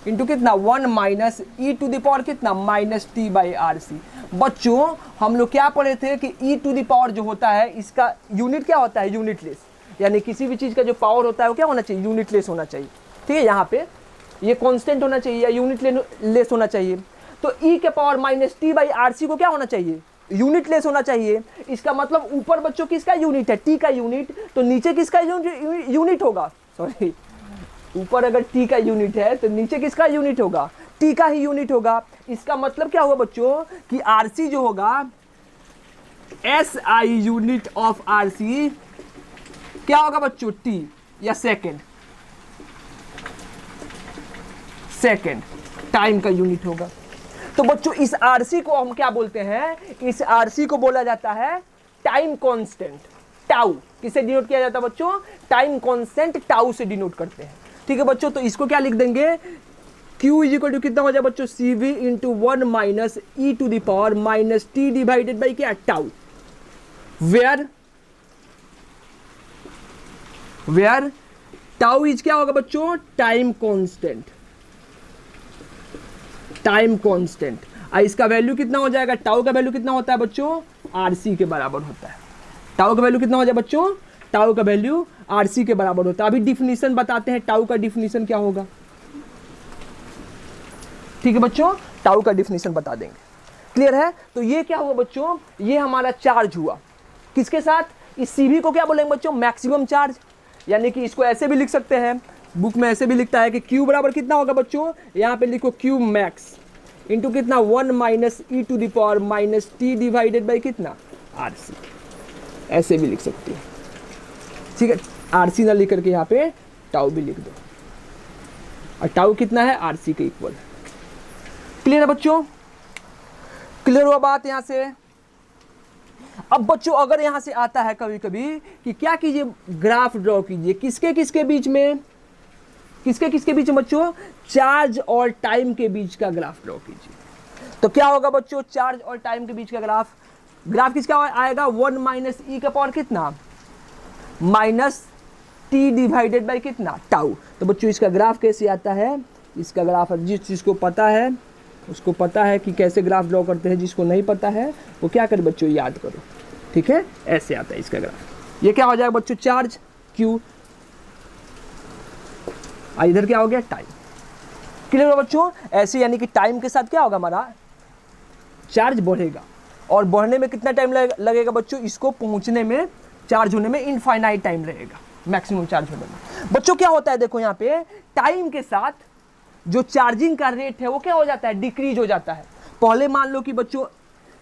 इंटू कितना 1 minus E to the power कितना minus T by are C. बच्चों हम लोग क्या पढ़े थे कि ई टू द पावर जो होता है इसका यूनिट क्या होता है यूनिटलेस, यानी किसी भी चीज़ का जो पावर होता है वो क्या होना चाहिए यूनिटलेस होना चाहिए। ठीक है, यहाँ पे ये कांस्टेंट होना चाहिए या यूनिटलेस होना चाहिए। तो ई के power minus T by are c को क्या होना चाहिए यूनिटलेस होना चाहिए। इसका मतलब ऊपर बच्चों किसका यूनिट है टी का यूनिट, तो नीचे किसका यूनिट होगा सॉरी ऊपर अगर टी का यूनिट है तो नीचे किसका यूनिट होगा टी का ही यूनिट होगा। इसका मतलब क्या हुआ बच्चों कि आरसी जो होगा S I unit of RC क्या होगा बच्चों टी या सेकेंड टाइम का यूनिट होगा। तो बच्चों इस आरसी को हम क्या बोलते हैं, इस आरसी को बोला जाता है टाइम कांस्टेंट टाउ। किसे डिनोट किया जाता है बच्चों टाइम कांस्टेंट टाउ से डिनोट करते हैं। ठीक है बच्चों, तो इसको क्या लिख देंगे Q इज इक्वल टू कितना हो जाए बच्चों C V into 1 minus E to the power minus T divided by क्या टाउ, वेयर टाउ इज क्या होगा बच्चों टाइम कांस्टेंट। इसका वैल्यू कितना हो जाएगा टाउ का वैल्यू कितना होता है बच्चों आरसी के बराबर होता है। टाउ का वैल्यू कितना हो जाए बच्चों टाउ का वैल्यू आरसी के बराबर होता है। अभी डिफिनीशन बताते हैं टाउ का डिफिनीशन क्या होगा। ठीक है बच्चों, टाउ का डिफिनीशन बता देंगे। क्लियर है, तो ये क्या हुआ बच्चों ये हमारा चार्ज हुआ किसके साथ, इस सीवी को क्या बोलेंगे बच्चों मैक्सिमम चार्ज, यानी कि इसको ऐसे भी लिख सकते हैं बुक में ऐसे भी लिखता है कि Q बराबर कितना होगा बच्चों यहाँ पे लिखो Q मैक्स इंटू कितना 1 minus E to the power minus T divided by कितना आरसी, ऐसे भी लिख सकते हैं। ठीक है, आरसी ना लिख करके यहाँ पे टाउ भी लिख दो और टाउ कितना है आरसी के इक्वल। क्लियर है बच्चों, क्लियर हुआ बात यहाँ से। अब बच्चों अगर यहाँ से आता है कभी कभी कि क्या कीजिए ग्राफ ड्रॉ कीजिए किसके किसके बीच में बच्चों चार्ज और टाइम के बीच का ग्राफ ड्रॉ कीजिए। तो क्या होगा बच्चों चार्ज और टाइम के बीच का ग्राफ किसका आएगा 1 माइनस ई का पावर कितना माइनस टी डिवाइडेड बाई कितना टाउ। तो बच्चों इसका ग्राफ कैसे आता है, इसका ग्राफ जिस चीज़ को पता है उसको पता है कि कैसे ग्राफ ड्रॉ करते हैं, जिसको नहीं पता है वो क्या करे बच्चों याद करो। ठीक है, ऐसे आता है इसका ग्राफ। ये क्या हो जाएगा बच्चों, चार्ज Q, इधर क्या हो गया, टाइम। क्लियर हो बच्चों? ऐसे यानी कि टाइम के साथ क्या होगा, हमारा चार्ज बढ़ेगा, और बढ़ने में कितना टाइम लगेगा बच्चों, इसको पहुंचने में, चार्ज होने में इनफाइनाइट टाइम लगेगा, मैक्सिमम चार्ज होने में। बच्चों क्या होता है, देखो यहाँ पे टाइम के साथ जो चार्जिंग का रेट है वो क्या हो जाता है, डिक्रीज हो जाता है। पहले मान लो कि बच्चों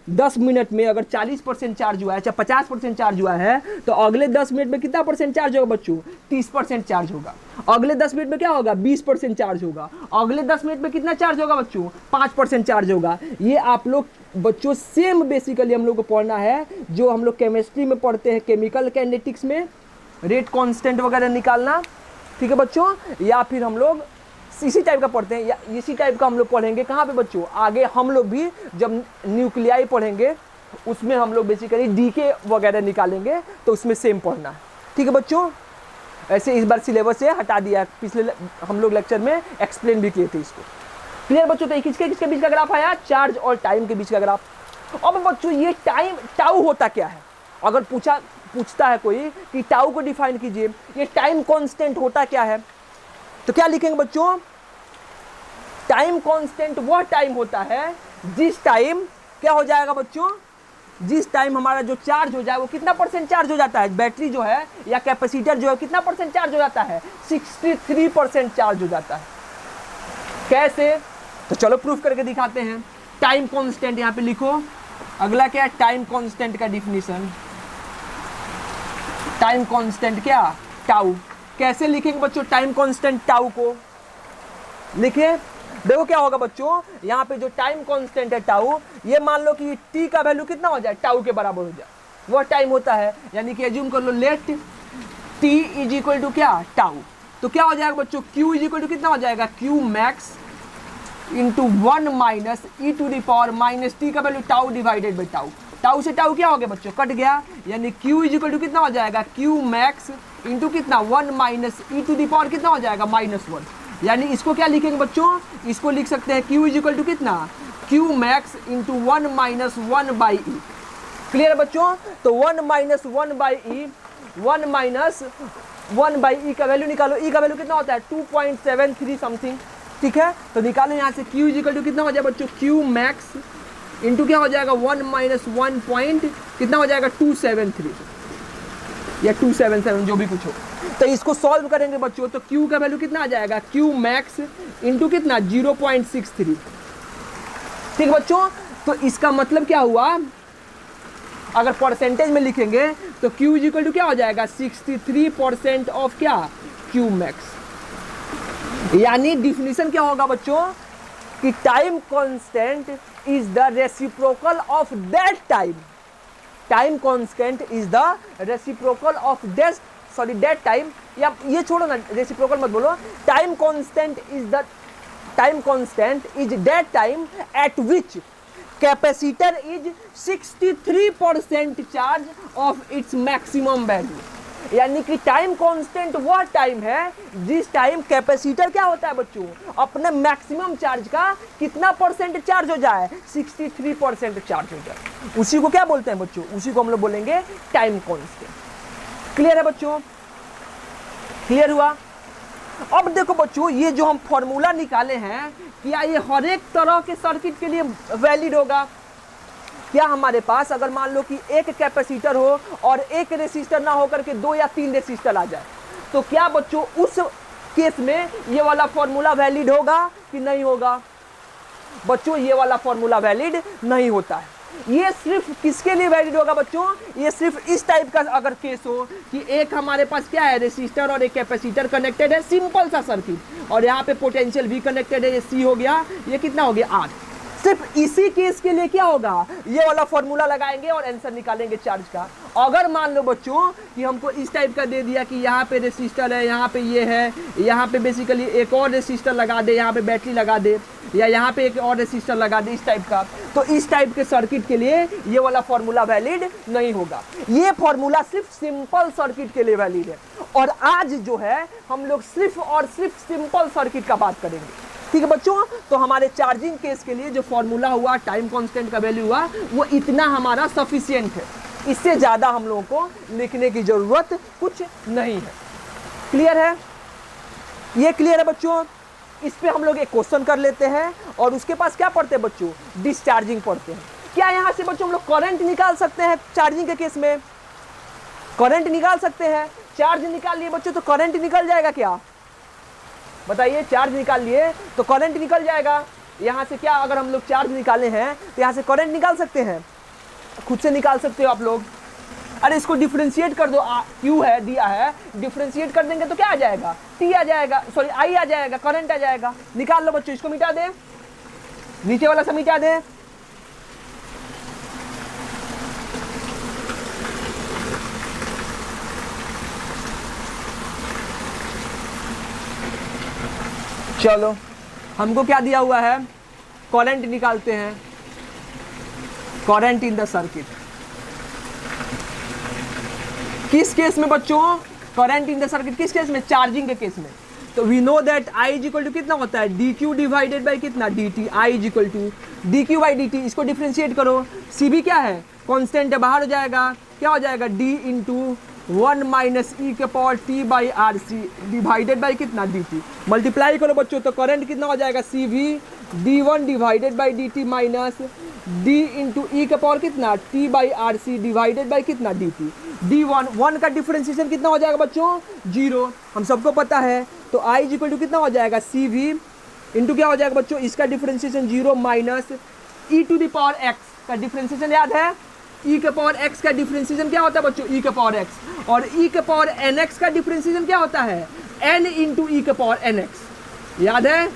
10 मिनट में अगर 40% चार्ज हुआ है, चाहे 50% चार्ज हुआ है, तो अगले 10 मिनट में कितना परसेंट चार्ज होगा बच्चों, 30% चार्ज होगा। अगले 10 मिनट में क्या होगा, 20% चार्ज होगा। अगले 10 मिनट में कितना चार्ज होगा बच्चों, 5% चार्ज होगा। ये आप लोग बच्चों सेम बेसिकली हम लोग को पढ़ना है जो हम लोग केमिस्ट्री में पढ़ते हैं, केमिकल काइनेटिक्स में रेट कांस्टेंट वगैरह निकालना, ठीक है बच्चों, या फिर हम लोग इसी टाइप का पढ़ते हैं, या इसी टाइप का हम लोग पढ़ेंगे कहाँ पे बच्चों, आगे हम लोग भी जब न्यूक्लियाई पढ़ेंगे उसमें हम लोग बेसिकली डीके वगैरह निकालेंगे, तो उसमें सेम पढ़ना है, ठीक है बच्चों। ऐसे इस बार सिलेबस से हटा दिया, पिछले हम लोग लेक्चर में एक्सप्लेन भी किए थे इसको। क्लियर बच्चों? तो किसके बीच का ग्राफ आया, चार्ज और टाइम के बीच का ग्राफ। अब बच्चों ये टाइम, टाउ होता क्या है, अगर पूछता है कोई कि टाउ को डिफाइन कीजिए, ये टाइम कांस्टेंट होता क्या है, तो क्या लिखेंगे बच्चों, टाइम कांस्टेंट वह टाइम होता है जिस टाइम क्या हो जाएगा बच्चों, जिस टाइम हमारा जो चार्ज हो जाए वो कितना परसेंट चार्ज हो जाता है, बैटरी जो है या कैपेसिटर जो है कितना परसेंट चार्ज हो जाता है, 63% चार्ज हो जाता है। कैसे, तो चलो प्रूफ करके दिखाते हैं। टाइम कांस्टेंट यहाँ पे लिखो, अगला क्या है, टाइम कांस्टेंट का डिफिनीशन। टाइम कांस्टेंट क्या, टाउ। कैसे लिखेंगे बच्चों टाइम कांस्टेंट टाउ को, लिखिए। देखो क्या होगा बच्चों, यहाँ पे जो टाइम कांस्टेंट है टाउ, ये मान लो कि टी का वैल्यू कितना हो जाए, टाउ के बराबर हो जाए, वो टाइम होता है। यानी कि एज्यूम कर लो let T is equal to क्या, टाउ। तो क्या हो जाएगा बच्चों, क्यू इज इक्वल टू कितना हो जाएगा, Q max into 1 minus E to the power minus T का value tau divided by tau. Tau से टाउ क्या हो गया बच्चों, कट गया, यानी क्यू इज इक्वल टू कितना हो जाएगा, क्यू मैक्स इंटू कितना 1 minus E to the power कितना हो जाएगा, -1। यानी इसको क्या लिखेंगे बच्चों, इसको लिख सकते हैं क्यू इज इक्वल टू कितना, Q max into 1 minus 1 by E. Clear है बच्चों? तो 1 minus 1 by E, 1 minus 1 by E का वैल्यू निकालो। ई का वैल्यू कितना होता है 2.73 समथिंग, ठीक है। तो निकालो यहाँ से क्यू इज इक्वल टू कितना हो जाएगा बच्चों, क्यू मैक्स इंटू क्या हो जाएगा 1 माइनस 1 पॉइंट कितना हो जाएगा 273 या 277 जो भी कुछ हो। तो इसको सॉल्व करेंगे बच्चों, तो Q का वैल्यू कितना आ जाएगा, Q मैक्स इंटू कितना 0.63, ठीक बच्चों। तो इसका मतलब क्या हुआ, अगर परसेंटेज में लिखेंगे तो Q इज इक्वल टू क्या हो जाएगा 63% ऑफ क्या, Q मैक्स। यानी डिफिनीशन क्या होगा बच्चों कि time constant is the reciprocal of that time. Time constant is the reciprocal of that time, या ये छोड़ो ना, रेसिप्रोकल मत बोलो। Time constant is that time eight which capacitor is 63% charge of its maximum value. यानी कि time constant वह time है जिस टाइम कैपेसिटर क्या होता है बच्चों, अपने मैक्सिमम चार्ज का कितना परसेंट चार्ज हो जाए, 63% चार्ज हो जाए। उसी को क्या बोलते हैं बच्चों, उसी को हम लोग बोलेंगे टाइम कांस्टेंट। क्लियर है बच्चों? क्लियर हुआ? अब देखो बच्चों, ये जो हम फॉर्मूला निकाले हैं, क्या ये हर एक तरह के सर्किट के लिए वैलिड होगा? क्या हमारे पास अगर मान लो कि एक कैपेसिटर हो और एक रेसिस्टर ना होकर के 2 या 3 रेसिस्टर आ जाए, तो क्या बच्चों उस केस में ये वाला फॉर्मूला वैलिड होगा कि नहीं होगा? बच्चों ये वाला फॉर्मूला वैलिड नहीं होता है। ये सिर्फ किसके लिए वैलिड होगा बच्चों, ये सिर्फ इस टाइप का अगर केस हो कि एक हमारे पास क्या है, रेसिस्टर और एक कैपेसिटर कनेक्टेड है, सिंपल सा सर्किट, और यहाँ पे पोटेंशियल भी कनेक्टेड है, ये सी हो गया, ये कितना हो गया 8। सिर्फ इसी केस के लिए क्या होगा, ये वाला फॉर्मूला लगाएंगे और आंसर निकालेंगे चार्ज का। अगर मान लो बच्चों कि हमको इस टाइप का दे दिया कि यहाँ पे रेसिस्टर है, यहाँ पे ये है, यहाँ पे बेसिकली एक और रेसिस्टर लगा दे, यहाँ पे बैटरी लगा दे, या यहाँ पे एक और रेसिस्टर लगा दे, इस टाइप का, तो इस टाइप के सर्किट के लिए ये वाला फॉर्मूला वैलिड नहीं होगा। ये फॉर्मूला सिर्फ सिंपल सर्किट के लिए वैलिड है। और आज जो है हम लोग सिर्फ और सिर्फ सिंपल सर्किट का बात करेंगे, ठीक है बच्चों। तो हमारे चार्जिंग केस के लिए जो फॉर्मूला हुआ, टाइम कांस्टेंट का वैल्यू हुआ, वो इतना हमारा सफिशिएंट है। इससे ज़्यादा हम लोगों को लिखने की ज़रूरत कुछ नहीं है। क्लियर है? ये क्लियर है बच्चों? इस पे हम लोग एक क्वेश्चन कर लेते हैं और उसके पास क्या पढ़ते हैं बच्चों? डिस्चार्जिंग पढ़ते हैं। क्या यहाँ से बच्चों हम लोग करंट निकाल सकते हैं? चार्जिंग के केस में करंट निकाल सकते हैं। चार्ज निकाल लिए बच्चों तो करंट निकल जाएगा क्या? बताइए, चार्ज निकाल लिए तो करंट निकल जाएगा। यहाँ से क्या अगर हम लोग चार्ज निकाले हैं तो यहाँ से करंट निकाल सकते हैं? खुद से निकाल सकते हो आप लोग। अरे इसको डिफरेंशिएट कर दो, क्यू है दिया है, डिफरेंशिएट कर देंगे तो क्या आ जाएगा? टी आ जाएगा, सॉरी आई आ जाएगा, करंट आ जाएगा। निकाल लो बच्चों, इसको मिटा दे, नीचे वाला सब मिटा दे। चलो हमको क्या दिया हुआ है? करंट निकालते हैं, करंट इन द सर्किट। किस केस में बच्चों? करंट इन द सर्किट किस केस में? चार्जिंग के केस में। तो we know that I is equal to कितना होता है? डी क्यू डिवाइडेड बाई कितना? D t. I is equal to d q by D t. इसको डिफ्रेंशिएट करो, सी भी क्या है? कॉन्स्टेंट है, बाहर हो जाएगा, क्या हो जाएगा? डी इंटू 1 माइनस ई के power t by are c divided by कितना? D t. मल्टीप्लाई करो बच्चों तो करंट कितना हो जाएगा? सी v d one divided by D t minus d into e के पावर कितना? T by are c divided by कितना? D t. डी वन का डिफरेंशिएशन कितना हो जाएगा बच्चों? 0, हम सबको पता है। तो आई इज इक्वल टू कितना हो जाएगा? सी वी इंटू क्या हो जाएगा बच्चों? इसका differentiation 0 minus E to the power x का डिफरेंशिएशन याद है? ई के पावर एक्स का डिफरेंशिएशन क्या होता है बच्चों? ई के पावर एक्स। और ई के पावर एन एक्स का डिफरेंशिएशन क्या होता है? एन इंटू ई के पावर एन एक्स। याद है?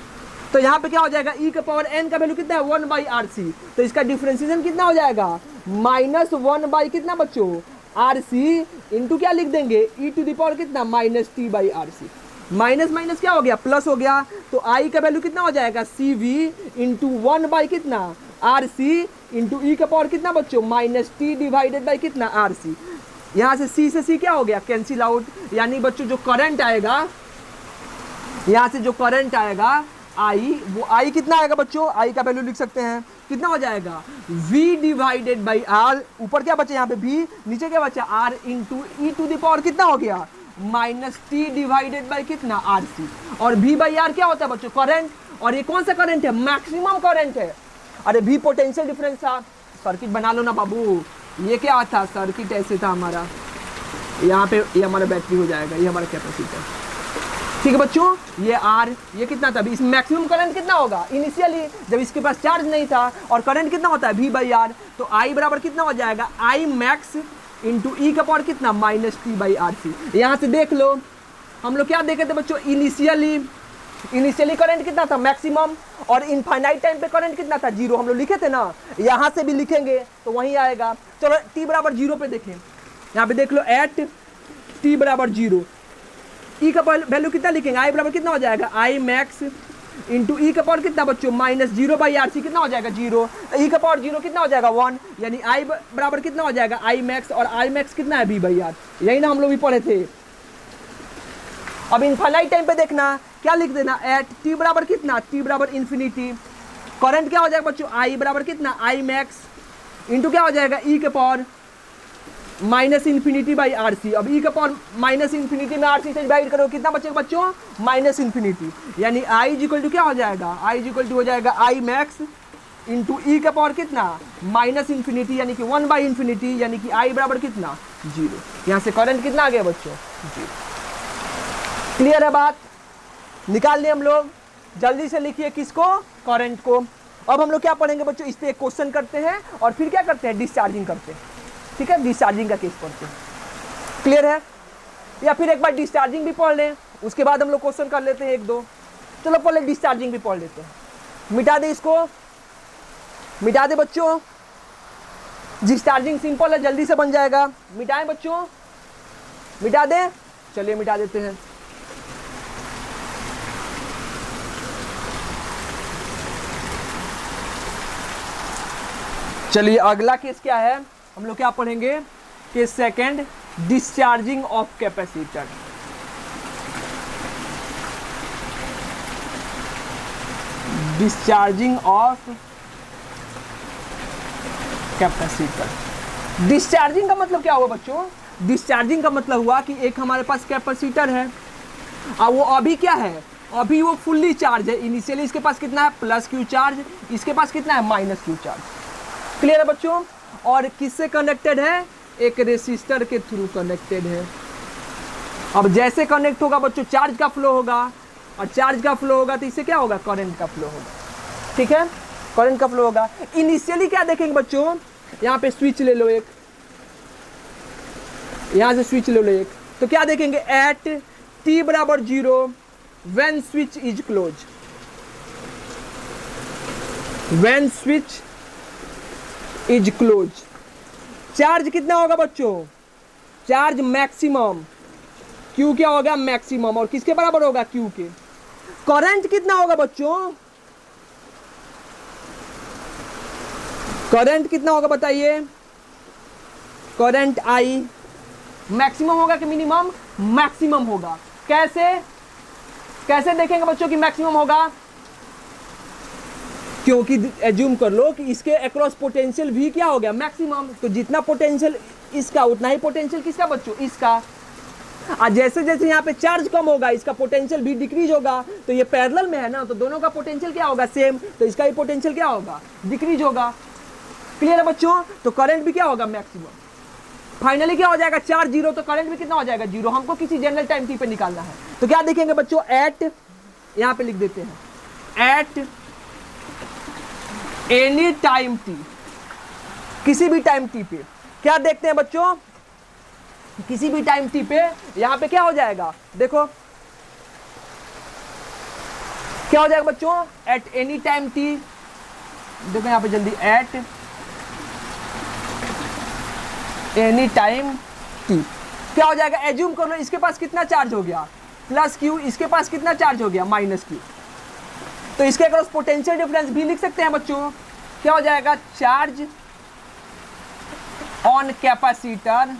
तो यहाँ पे क्या हो जाएगा? ई के पावर एन का वैल्यू कितना है? 1 बाई आर सी। तो इसका डिफरेंशिएशन कितना हो जाएगा? -1 बाई कितना बच्चों? आर सी इंटू क्या लिख देंगे? ई टू द पावर कितना? Minus T by are c. Minus minus क्या हो गया? प्लस हो गया। तो आई का वैल्यू कितना हो जाएगा? सी वी इंटू 1 बाई कितना? आर सी इंटू ई का पावर कितना बच्चों? माइनस टी डिवाइडेड बाई कितना? R C. यहाँ से सी से सी क्या हो गया? Cancel out. यानी बच्चों जो करंट आएगा, यहाँ से जो करंट आएगा आई, वो आई कितना आएगा बच्चों? आई का वैल्यू लिख सकते हैं, कितना हो जाएगा? V divided by r. ऊपर क्या बचा यहाँ पे? V। नीचे क्या बचा? R into e to the power कितना हो गया? माइनस टी डिवाइडेड बाई कितना? Are c. और V बाई आर क्या होता है बच्चों? करंट। और ये कौन सा करंट है? मैक्सिमम करंट है। अरे V पोटेंशियल डिफरेंस था। सर्किट बना लो ना बाबू। ये क्या था? सर्किट ऐसे था हमारा, यहाँ पे ये हमारा बैटरी हो जाएगा, ये हमारा कैपेसिटर। ठीक है बच्चों, ये R, ये कितना था? इस मैक्सिमम करंट कितना होगा? इनिशियली जब इसके पास चार्ज नहीं था। और करंट कितना होता है? V by r. तो I बराबर कितना हो जाएगा? I मैक्स इंटू ई का पावर कितना? Minus T by R C. यहाँ से देख लो, हम लोग क्या देखे थे बच्चों? इनिशियली करंट कितना था? मैक्सिमम। और इनफाइनाइट टाइम पे करंट कितना था? 0। हम लोग लिखे थे ना, यहाँ से भी लिखेंगे तो वहीं आएगा। चलो t बराबर 0 पे देखें, यहाँ पे देख लो, एट t बराबर 0 ई का वैल्यू कितना लिखेंगे? आई बराबर कितना हो जाएगा? आई मैक्स इंटू ई का पावर कितना बच्चों? माइनस 0 बाई आर सी कितना हो जाएगा? 0। ई का पावर 0 कितना हो जाएगा? 1। यानी आई बराबर कितना हो जाएगा? I max. और आई मैक्स कितना है? B by r. यही ना हम लोग भी पढ़े थे। अब इनफाइनाइट टाइम पे देखना, क्या लिख देना? एट टी बराबर कितना? टी बराबर इन्फिनिटी। करंट क्या हो जाएगा बच्चों? आई बराबर कितना? आई मैक्स इंटू क्या हो जाएगा? ई के power minus infinity by are c. अब ई का पावर माइनस इन्फिनिटी में आर सी से डिवाइड करो, कितना बचेगा बच्चों? Minus infinity. यानी आई इज इक्वल टू क्या हो जाएगा? आई इज इक्वल टू हो जाएगा आई मैक्स इंटू ई का पावर कितना? माइनस इन्फिनिटी, यानी कि 1 बाई इन्फिनिटी, यानी कि आई बराबर कितना? 0। यहाँ से करंट कितना आ गया बच्चों? 0। क्लियर है बात? निकाल लिया हम लोग। जल्दी से लिखिए किसको? करंट को। अब हम लोग क्या पढ़ेंगे बच्चों? इस पर एक क्वेश्चन करते हैं और फिर क्या करते हैं? डिस्चार्जिंग करते हैं। ठीक है, डिस्चार्जिंग का केस पढ़ते हैं। क्लियर है? या फिर एक बार डिस्चार्जिंग भी पढ़ लें, उसके बाद हम लोग क्वेश्चन कर लेते हैं 1-2। चलो पहले डिस्चार्जिंग भी पढ़ लेते हैं। मिटा दे इसको, मिटा दे बच्चों। डिस्चार्जिंग सिंपल है, जल्दी से बन जाएगा। मिटाएं बच्चों, मिटा दे। चलिए मिटा देते हैं। चलिए अगला केस क्या है? हम लोग क्या पढ़ेंगे? Case second, discharging of capacitor. Discharging of capacitor. Discharging का मतलब क्या हुआ बच्चों? डिस्चार्जिंग का मतलब हुआ कि एक हमारे पास कैपेसिटर है और वो अभी क्या है, अभी वो फुल्ली चार्ज है। इनिशियली इसके पास कितना है, प्लस क्यू चार्ज, इसके पास कितना है, माइनस क्यू चार्ज। क्लियर है बच्चों? और किससे कनेक्टेड है, एक रेसिस्टर के थ्रू कनेक्टेड है। अब जैसे कनेक्ट होगा बच्चों चार्ज का फ्लो होगा, और चार्ज का फ्लो होगा तो इससे क्या होगा, करंट का फ्लो होगा। ठीक है, करंट का फ्लो होगा। इनिशियली क्या देखेंगे बच्चों, यहाँ पे स्विच ले लो एक, यहाँ से स्विच ले लो एक, तो क्या देखेंगे, एट t बराबर 0 when switch is close, when switch is close charge कितना होगा बच्चों, चार्ज मैक्सिमम, Q क्या होगा, मैक्सिमम, और किसके बराबर होगा, Q के। करंट कितना होगा बच्चों, करंट कितना होगा बताइए, करंट I मैक्सिमम होगा कि मिनिमम, मैक्सिमम होगा। कैसे, कैसे देखेंगे बच्चों कि मैक्सिमम होगा, क्योंकि एज्यूम कर लो कि इसके अक्रॉस पोटेंशियल भी क्या हो गया, मैक्सिमम, तो जितना पोटेंशियल इसका उतना ही पोटेंशियल किसका बच्चों, इसका। और जैसे जैसे यहाँ पे चार्ज कम होगा इसका पोटेंशियल भी डिक्रीज होगा, तो ये पैरेलल में है ना, तो दोनों का पोटेंशियल क्या होगा, सेम, तो इसका ही पोटेंशियल क्या होगा, डिक्रीज होगा। क्लियर है बच्चों? तो करंट भी क्या होगा, मैक्सिमम। फाइनली क्या हो जाएगा, चार्ज 0 तो करंट भी कितना हो जाएगा, 0। हमको किसी जनरल टाइम t पे निकालना है, तो क्या देखेंगे बच्चों, एट, यहाँ पे लिख देते हैं, एट एनी टाइम t, किसी भी टाइम t पे क्या देखते हैं बच्चों, किसी भी टाइम t पे यहाँ पे क्या हो जाएगा, देखो क्या हो जाएगा बच्चों, एट एनी टाइम t, देखो यहाँ पे जल्दी, एट एनी टाइम t क्या हो जाएगा, एज्यूम कर लो इसके पास कितना चार्ज हो गया, प्लस q, इसके पास कितना चार्ज हो गया, माइनस q, तो इसके अक्रॉस पोटेंशियल डिफरेंस भी लिख सकते हैं बच्चों। क्या हो जाएगा, चार्ज ऑन कैपेसिटर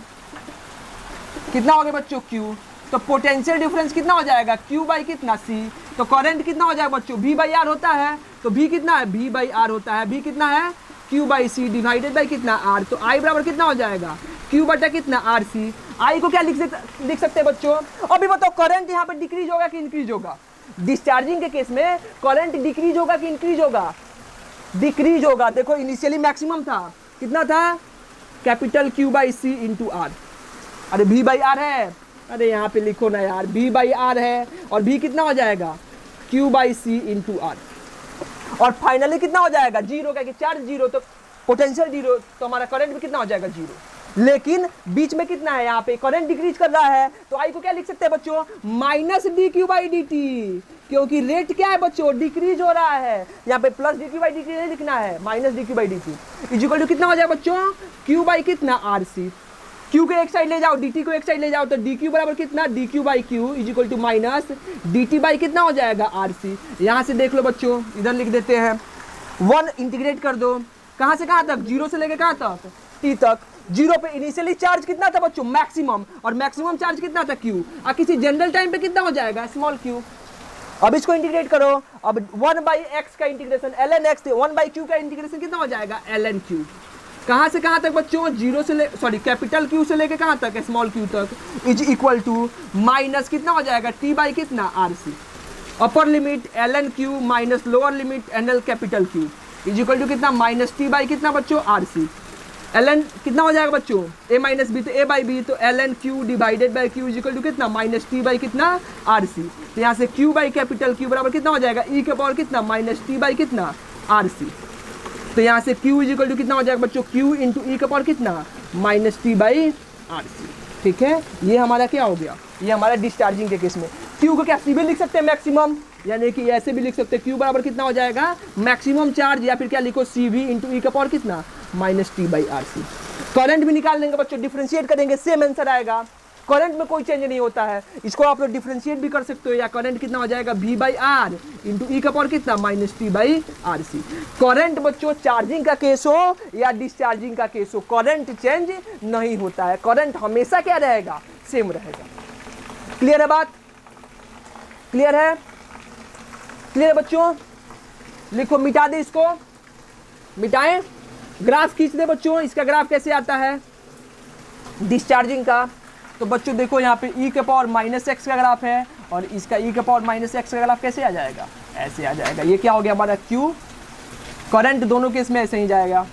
कितना हो गया बच्चों, q, तो पोटेंशियल डिफरेंस कितना हो जाएगा, q बाई कितना, c, तो करंट कितना हो जाएगा बच्चों, v बाई आर होता है, तो v कितना है, v बाई आर होता है, v कितना है, q by c divided by कितना, r, तो i बराबर कितना हो जाएगा, q बटा कितना, r c। i को क्या लिख सकते हैं बच्चों, अभी बताओ करंट यहाँ पे डिक्रीज होगा कि इंक्रीज होगा, डिस्चार्जिंग के केस में करंट डिक्रीज होगा कि इंक्रीज होगा, डिक्रीज होगा। देखो इनिशियली मैक्सिमम था, कितना था, capital Q by c into r, अरे V बाई आर है, अरे यहाँ पे लिखो ना यार, V बाई आर है, और V कितना हो जाएगा, Q by c into r, और फाइनली कितना हो जाएगा, 0, क्या कि चार्ज 0 तो पोटेंशियल 0, तो हमारा करंट भी कितना हो जाएगा, 0। लेकिन बीच में कितना है, यहाँ पे करंट डिक्रीज कर रहा है, तो आई को क्या लिख सकते हैं बच्चों, minus d q by D t, क्योंकि रेट क्या है बच्चों, डिक्रीज हो रहा है। यहाँ पे plus d q by D t नहीं लिखना है, minus d q by D t equal to कितना हो जाएगा बच्चों, क्यू बाई कितना, आर सी। क्यू को एक साइड ले जाओ, डी टी को एक साइड ले जाओ, तो डी क्यू बराबर कितना, d q by q is equal to minus d t by कितना हो जाएगा, आर सी। यहाँ से देख लो बच्चों, इधर लिख देते हैं, 1 इंटीग्रेट कर दो, कहाँ से कहाँ तक, 0 से लेके कहाँ तक, टी तक। 0 पे इनिशियली चार्ज कितना था बच्चों, मैक्सिमम, और मैक्सिमम चार्ज कितना था, क्यू, और किसी जनरल टाइम पे कितना हो जाएगा, स्मॉल क्यू। अब इसको इंटीग्रेट करो, अब 1 बाई एक्स का integration ln x, 1 by Q का इंटीग्रेशन कितना हो जाएगा, ln क्यू। कहाँ से कहाँ तक बच्चों, 0 से सॉरी कैपिटल क्यू से लेके कहाँ तक, स्मॉल क्यू तक, इज इक्वल टू माइनस कितना हो जाएगा, टी बाई कितना, are c. Upper limit ln q minus lower limit nl capital q is equal to कितना, माइनस टी बाई कितना बच्चों, आर सी। ln कितना हो जाएगा बच्चों, a माइनस बी, तो a बाई बी, तो ln q divided by q is equal to कितना, माइनस टी बाई कितना, आर सी। तो यहाँ से q बाई कैपिटल Q बराबर कितना हो जाएगा, e के पावर कितना, माइनस टी बाई कितना, आर सी। तो यहाँ से q इज इक्वल टू कितना हो जाएगा बच्चों, q इंटू ई के पावर कितना, minus T by are c. ठीक है, ये हमारा क्या हो गया, ये हमारा डिस्चार्जिंग के केस में। q को क्या सीधे लिख सकते हैं, मैक्सिमम, यानी कि ऐसे भी लिख सकते हैं, q बराबर कितना हो जाएगा, मैक्सिमम चार्ज, या फिर क्या लिखो, सी वी इंटू ई का पावर कितना, minus T by are c. Current भी निकाल लेंगे बच्चों, डिफरेंशिएट करेंगे, सेम आंसर आएगा। करंट में कोई चेंज नहीं होता है, इसको आप लोग डिफरेंशिएट भी कर सकते हो, या करंट कितना हो जाएगा, v बाई आर इंटू ई का पावर कितना, minus T by are c. Current बच्चों चार्जिंग का केस हो या डिस्चार्जिंग का केस हो, करंट चेंज नहीं होता है, करंट हमेशा क्या रहेगा, सेम रहेगा। क्लियर है बात, क्लियर है, क्लियर है बच्चों। लिखो, मिटा दे इसको, मिटाएं, ग्राफ खींच दे बच्चों। इसका ग्राफ कैसे आता है, डिस्चार्जिंग का, तो बच्चों देखो यहाँ पे e के पावर -x का ग्राफ है और इसका e के पावर -x का ग्राफ कैसे आ जाएगा, ऐसे आ जाएगा। ये क्या हो गया हमारा q, करंट दोनों केस में ऐसे ही जाएगा,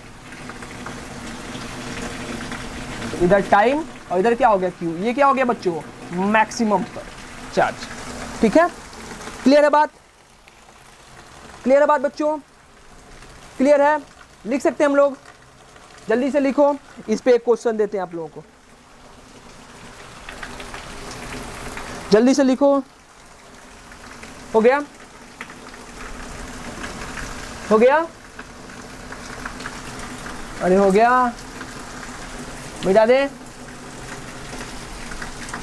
इधर टाइम और इधर क्या हो गया q। ये क्या हो गया बच्चों, मैक्सिमम पर चार्ज। ठीक है, क्लियर है बात, क्लियर है बात बच्चों, क्लियर है। लिख सकते हैं हम लोग, जल्दी से लिखो। इस पे एक क्वेश्चन देते हैं आप लोगों को, जल्दी से लिखो। हो गया, हो गया, अरे हो गया, मिटा दे।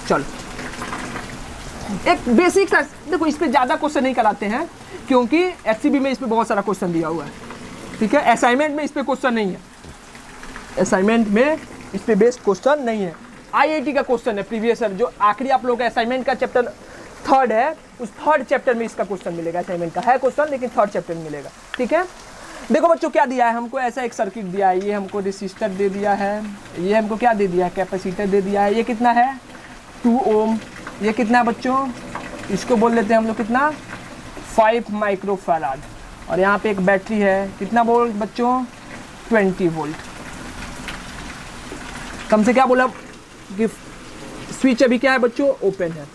चलो एक बेसिक सा देखो, इस पे ज्यादा क्वेश्चन नहीं कराते हैं क्योंकि एचसीबी में इस पे बहुत सारा क्वेश्चन दिया हुआ है। ठीक है, असाइनमेंट में इस पे क्वेश्चन नहीं है, असाइनमेंट में इस पे बेस्ड क्वेश्चन नहीं है। आईआईटी का क्वेश्चन है प्रीवियस ईयर, जो आखिरी आप लोगों का असाइनमेंट का चैप्टर 3 है, उस 3rd चैप्टर में इसका क्वेश्चन मिलेगा। असाइनमेंट का है क्वेश्चन लेकिन 3rd चैप्टर में मिलेगा। ठीक है, देखो बच्चों क्या दिया है हमको, ऐसा एक सर्किट दिया है, ये हमको रेसिस्टर दे दिया है, ये हमको क्या दे दिया है, कैपेसिटर दे दिया है। ये कितना है 2 ओम, ये कितना है बच्चों, इसको बोल लेते हैं हम लोग कितना 5 माइक्रोफैराड, और यहाँ पे एक बैटरी है, कितना वोल्ट बच्चों 20 वोल्ट। हमसे क्या बोला कि स्विच अभी क्या है बच्चों, ओपन है।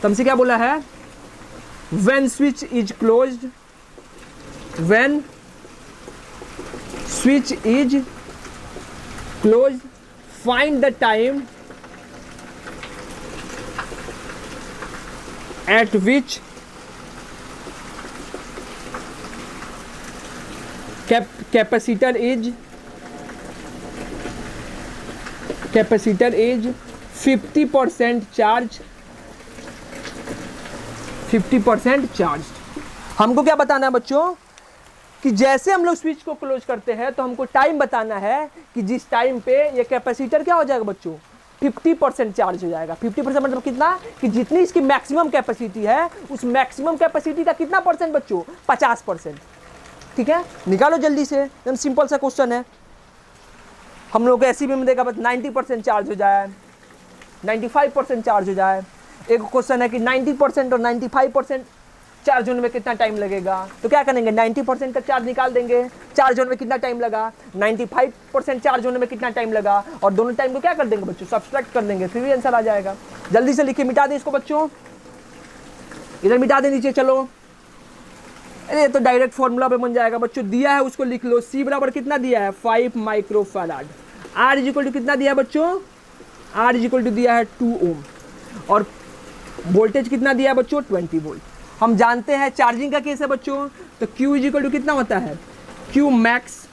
हमसे क्या बोला है, when switch is closed, when switch is closed find the time eight which capacitor is 50% charge, 50% charge. हमको क्या बताना है बच्चों कि जैसे हम लोग स्विच को क्लोज करते हैं तो हमको टाइम बताना है कि जिस टाइम पे ये कैपेसिटर क्या हो जाएगा बच्चों 50% चार्ज हो जाएगा। 50% मतलब कितना, कि जितनी इसकी मैक्सिमम कैपेसिटी है उस मैक्सिमम कैपेसिटी का कितना परसेंट बच्चों 50%। ठीक है, निकालो जल्दी से, एकदम सिंपल सा क्वेश्चन है। हम लोग ऐसी भी में देखा बस 90% चार्ज हो जाए, 95% चार्ज हो जाए। एक क्वेश्चन है कि 90% और 95% चार्ज होने में कितना टाइम लगेगा, तो क्या करेंगे 90% का चार्ज निकाल देंगे, चार्ज होने में कितना टाइम लगा, 95% चार्ज होने में कितना टाइम लगा, और दोनों टाइम को क्या कर देंगे बच्चों सब्सट्रैक्ट कर देंगे, फिर भी आंसर आ जाएगा। जल्दी से लिखिए, मिटा दें इसको बच्चों, इधर मिटा दें नीचे। चलो, अरे तो डायरेक्ट फॉर्मूला पे बन जाएगा बच्चों, दिया है उसको लिख लो। C बराबर कितना दिया है 5 microfarad, R is equal to कितना दिया है बच्चों, R इज इक्वल टू दिया है 2 ओम, और वोल्टेज कितना दिया है बच्चों 20 वोल्ट। हम जानते हैं चार्जिंग का केस है बच्चों, तो Q इज इक्वल टू कितना होता है, Q max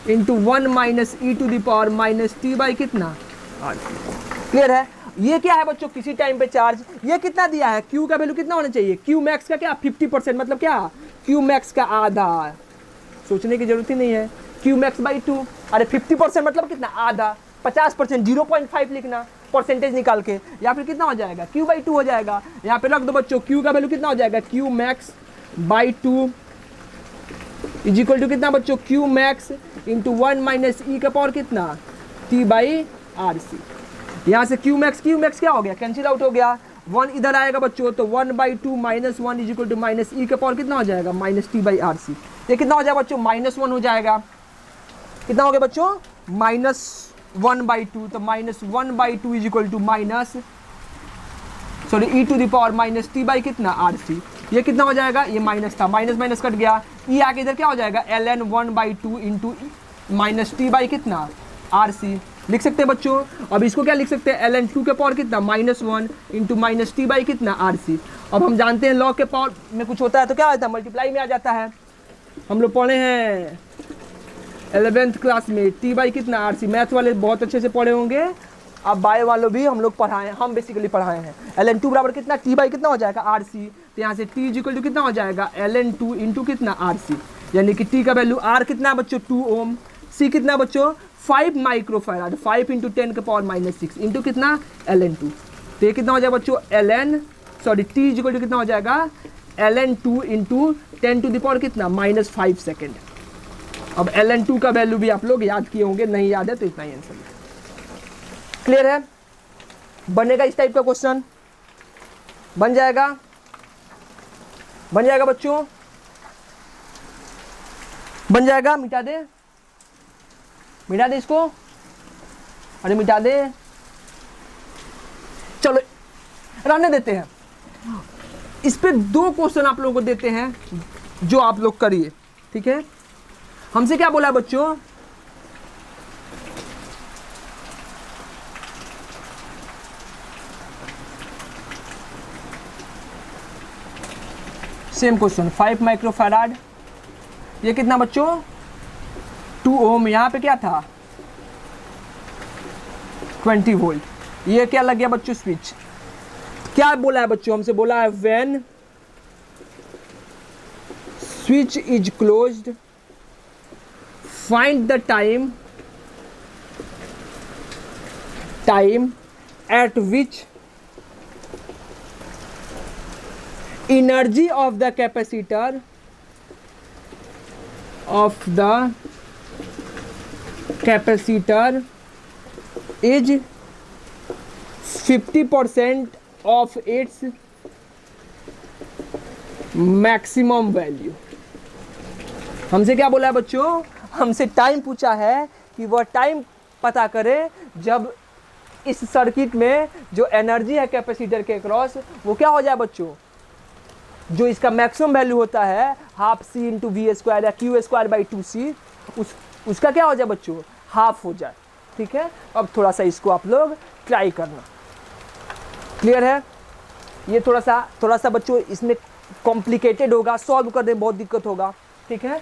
into 1 minus E to the power minus T by कितना R। क्लियर है। ये क्या है बच्चों, किसी टाइम पे चार्ज, ये कितना दिया है, Q का वैल्यू कितना होना चाहिए, Q मैक्स का क्या 50%, मतलब क्या Q मैक्स का आधा, सोचने की जरूरत ही नहीं है, Q मैक्स बाई 2। अरे 50% मतलब कितना, आधा, 50% 0.5 लिखना परसेंटेज निकाल के, या फिर कितना हो जाएगा Q बाई 2 हो जाएगा। यहाँ पे रख दो बच्चों, Q का वैल्यू कितना हो जाएगा, Q max by 2 is equal to कितना बच्चों, Q max into 1 minus e का पावर कितना T बाई आर सी। यहाँ से Q मैक्स क्या हो गया, कैंसिल आउट हो गया, 1 इधर आएगा बच्चों, तो 1/2 minus 1 is equal to minus e का पावर कितना हो जाएगा, minus T by R C. ये कितना हो जाएगा बच्चों, -1 हो जाएगा। कितना हो गया बच्चों, -1/2, तो -1/2 is equal to minus sorry e to the power minus T by कितना आर सी। ये कितना हो जाएगा, ये माइनस था, माइनस माइनस कट गया, ई आके इधर क्या हो जाएगा ln 1/2 into minus T by कितना आर सी। लिख सकते हैं बच्चों। अब इसको क्या लिख सकते हैं, ln 2 के पावर कितना -1 इंटू माइनस टी बाई कितना आर सी। अब हम जानते हैं लॉग के पावर में कुछ होता है तो क्या होता है, मल्टीप्लाई में आ जाता है। हम लोग पढ़े हैं 11th क्लास में टी बाई कितना आर सी, मैथ वाले बहुत अच्छे से पढ़े होंगे, अब बायो वालों भी हम लोग पढ़ाए, हम बेसिकली पढ़ाए हैं। ln 2 बराबर कितना, टी बाई कितना हो जाएगा आर सी, तो यहाँ से टी इज इक्वल टू कितना हो जाएगा ln 2 इंटू कितना आर सी, यानी कि टी का वैल्यू आर कितना बच्चों 2 ओम, सी कितना बच्चों 5 माइक्रोफैराड, 5 इंटू 10 के पावर -6 इंटू कितना ln 2। तो ये कितना हो जाएगा बच्चों टी इज इक्वल टू कितना हो जाएगा ln 2 into 10 to the power कितना -5 सेकेंड। अब ln 2 का वैल्यू भी आप लोग याद किए होंगे, नहीं याद है तो इतना ही आंसर है। क्लियर है? बनेगा इस टाइप का क्वेश्चन, बन जाएगा बच्चों, बन जाएगा। मिटा दे इसको, अरे मिटा दे, चलो रहने देते हैं। इस पे 2 क्वेश्चन आप लोगों को देते हैं जो आप लोग करिए, ठीक है? हमसे क्या बोला बच्चों, सेम क्वेश्चन 5 माइक्रोफैराड, ये कितना बच्चों 2 ओम, यहाँ पे क्या था 20 वोल्ट, ये क्या लग गया बच्चों स्विच। क्या बोला है बच्चों, हमसे बोला है when switch is closed find the time eight which energy of the capacitor is 50% of its maximum value। हमसे क्या बोला है बच्चों, हमसे टाइम पूछा है कि वह टाइम पता करें जब इस सर्किट में जो एनर्जी है कैपेसिटर के क्रॉस वो क्या हो जाए बच्चों, जो इसका मैक्सिमम वैल्यू होता है half c into v square या क्यू स्क्वायर बाई 2c, उसका क्या हो जाए बच्चों, हाफ हो जाए। ठीक है, अब थोड़ा सा इसको आप लोग ट्राई करना। क्लियर है? ये थोड़ा सा बच्चों इसमें कॉम्प्लिकेटेड होगा, सॉल्व करने में बहुत दिक्कत होगा। ठीक है,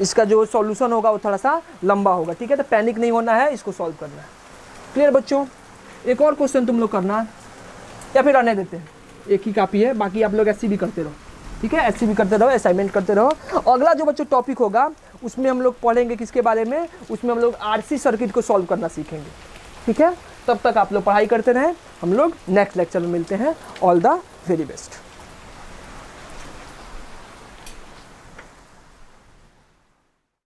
इसका जो सॉल्यूशन होगा वो थोड़ा सा लंबा होगा। ठीक है, तो पैनिक नहीं होना है, इसको सॉल्व करना है। क्लियर बच्चों? एक और क्वेश्चन तुम लोग करना या फिर रहने देते हैं, एक ही कापी है, बाकी आप लोग ऐसे भी करते रहो। ठीक है, ऐसे भी करते रहो, असाइनमेंट करते रहो। अगला जो बच्चों टॉपिक होगा उसमें हम लोग पढ़ेंगे किसके बारे में, उसमें हम लोग आरसी सर्किट को सॉल्व करना सीखेंगे। ठीक है, तब तक आप लोग पढ़ाई करते रहें, हम लोग नेक्स्ट लेक्चर में मिलते हैं। All the very best.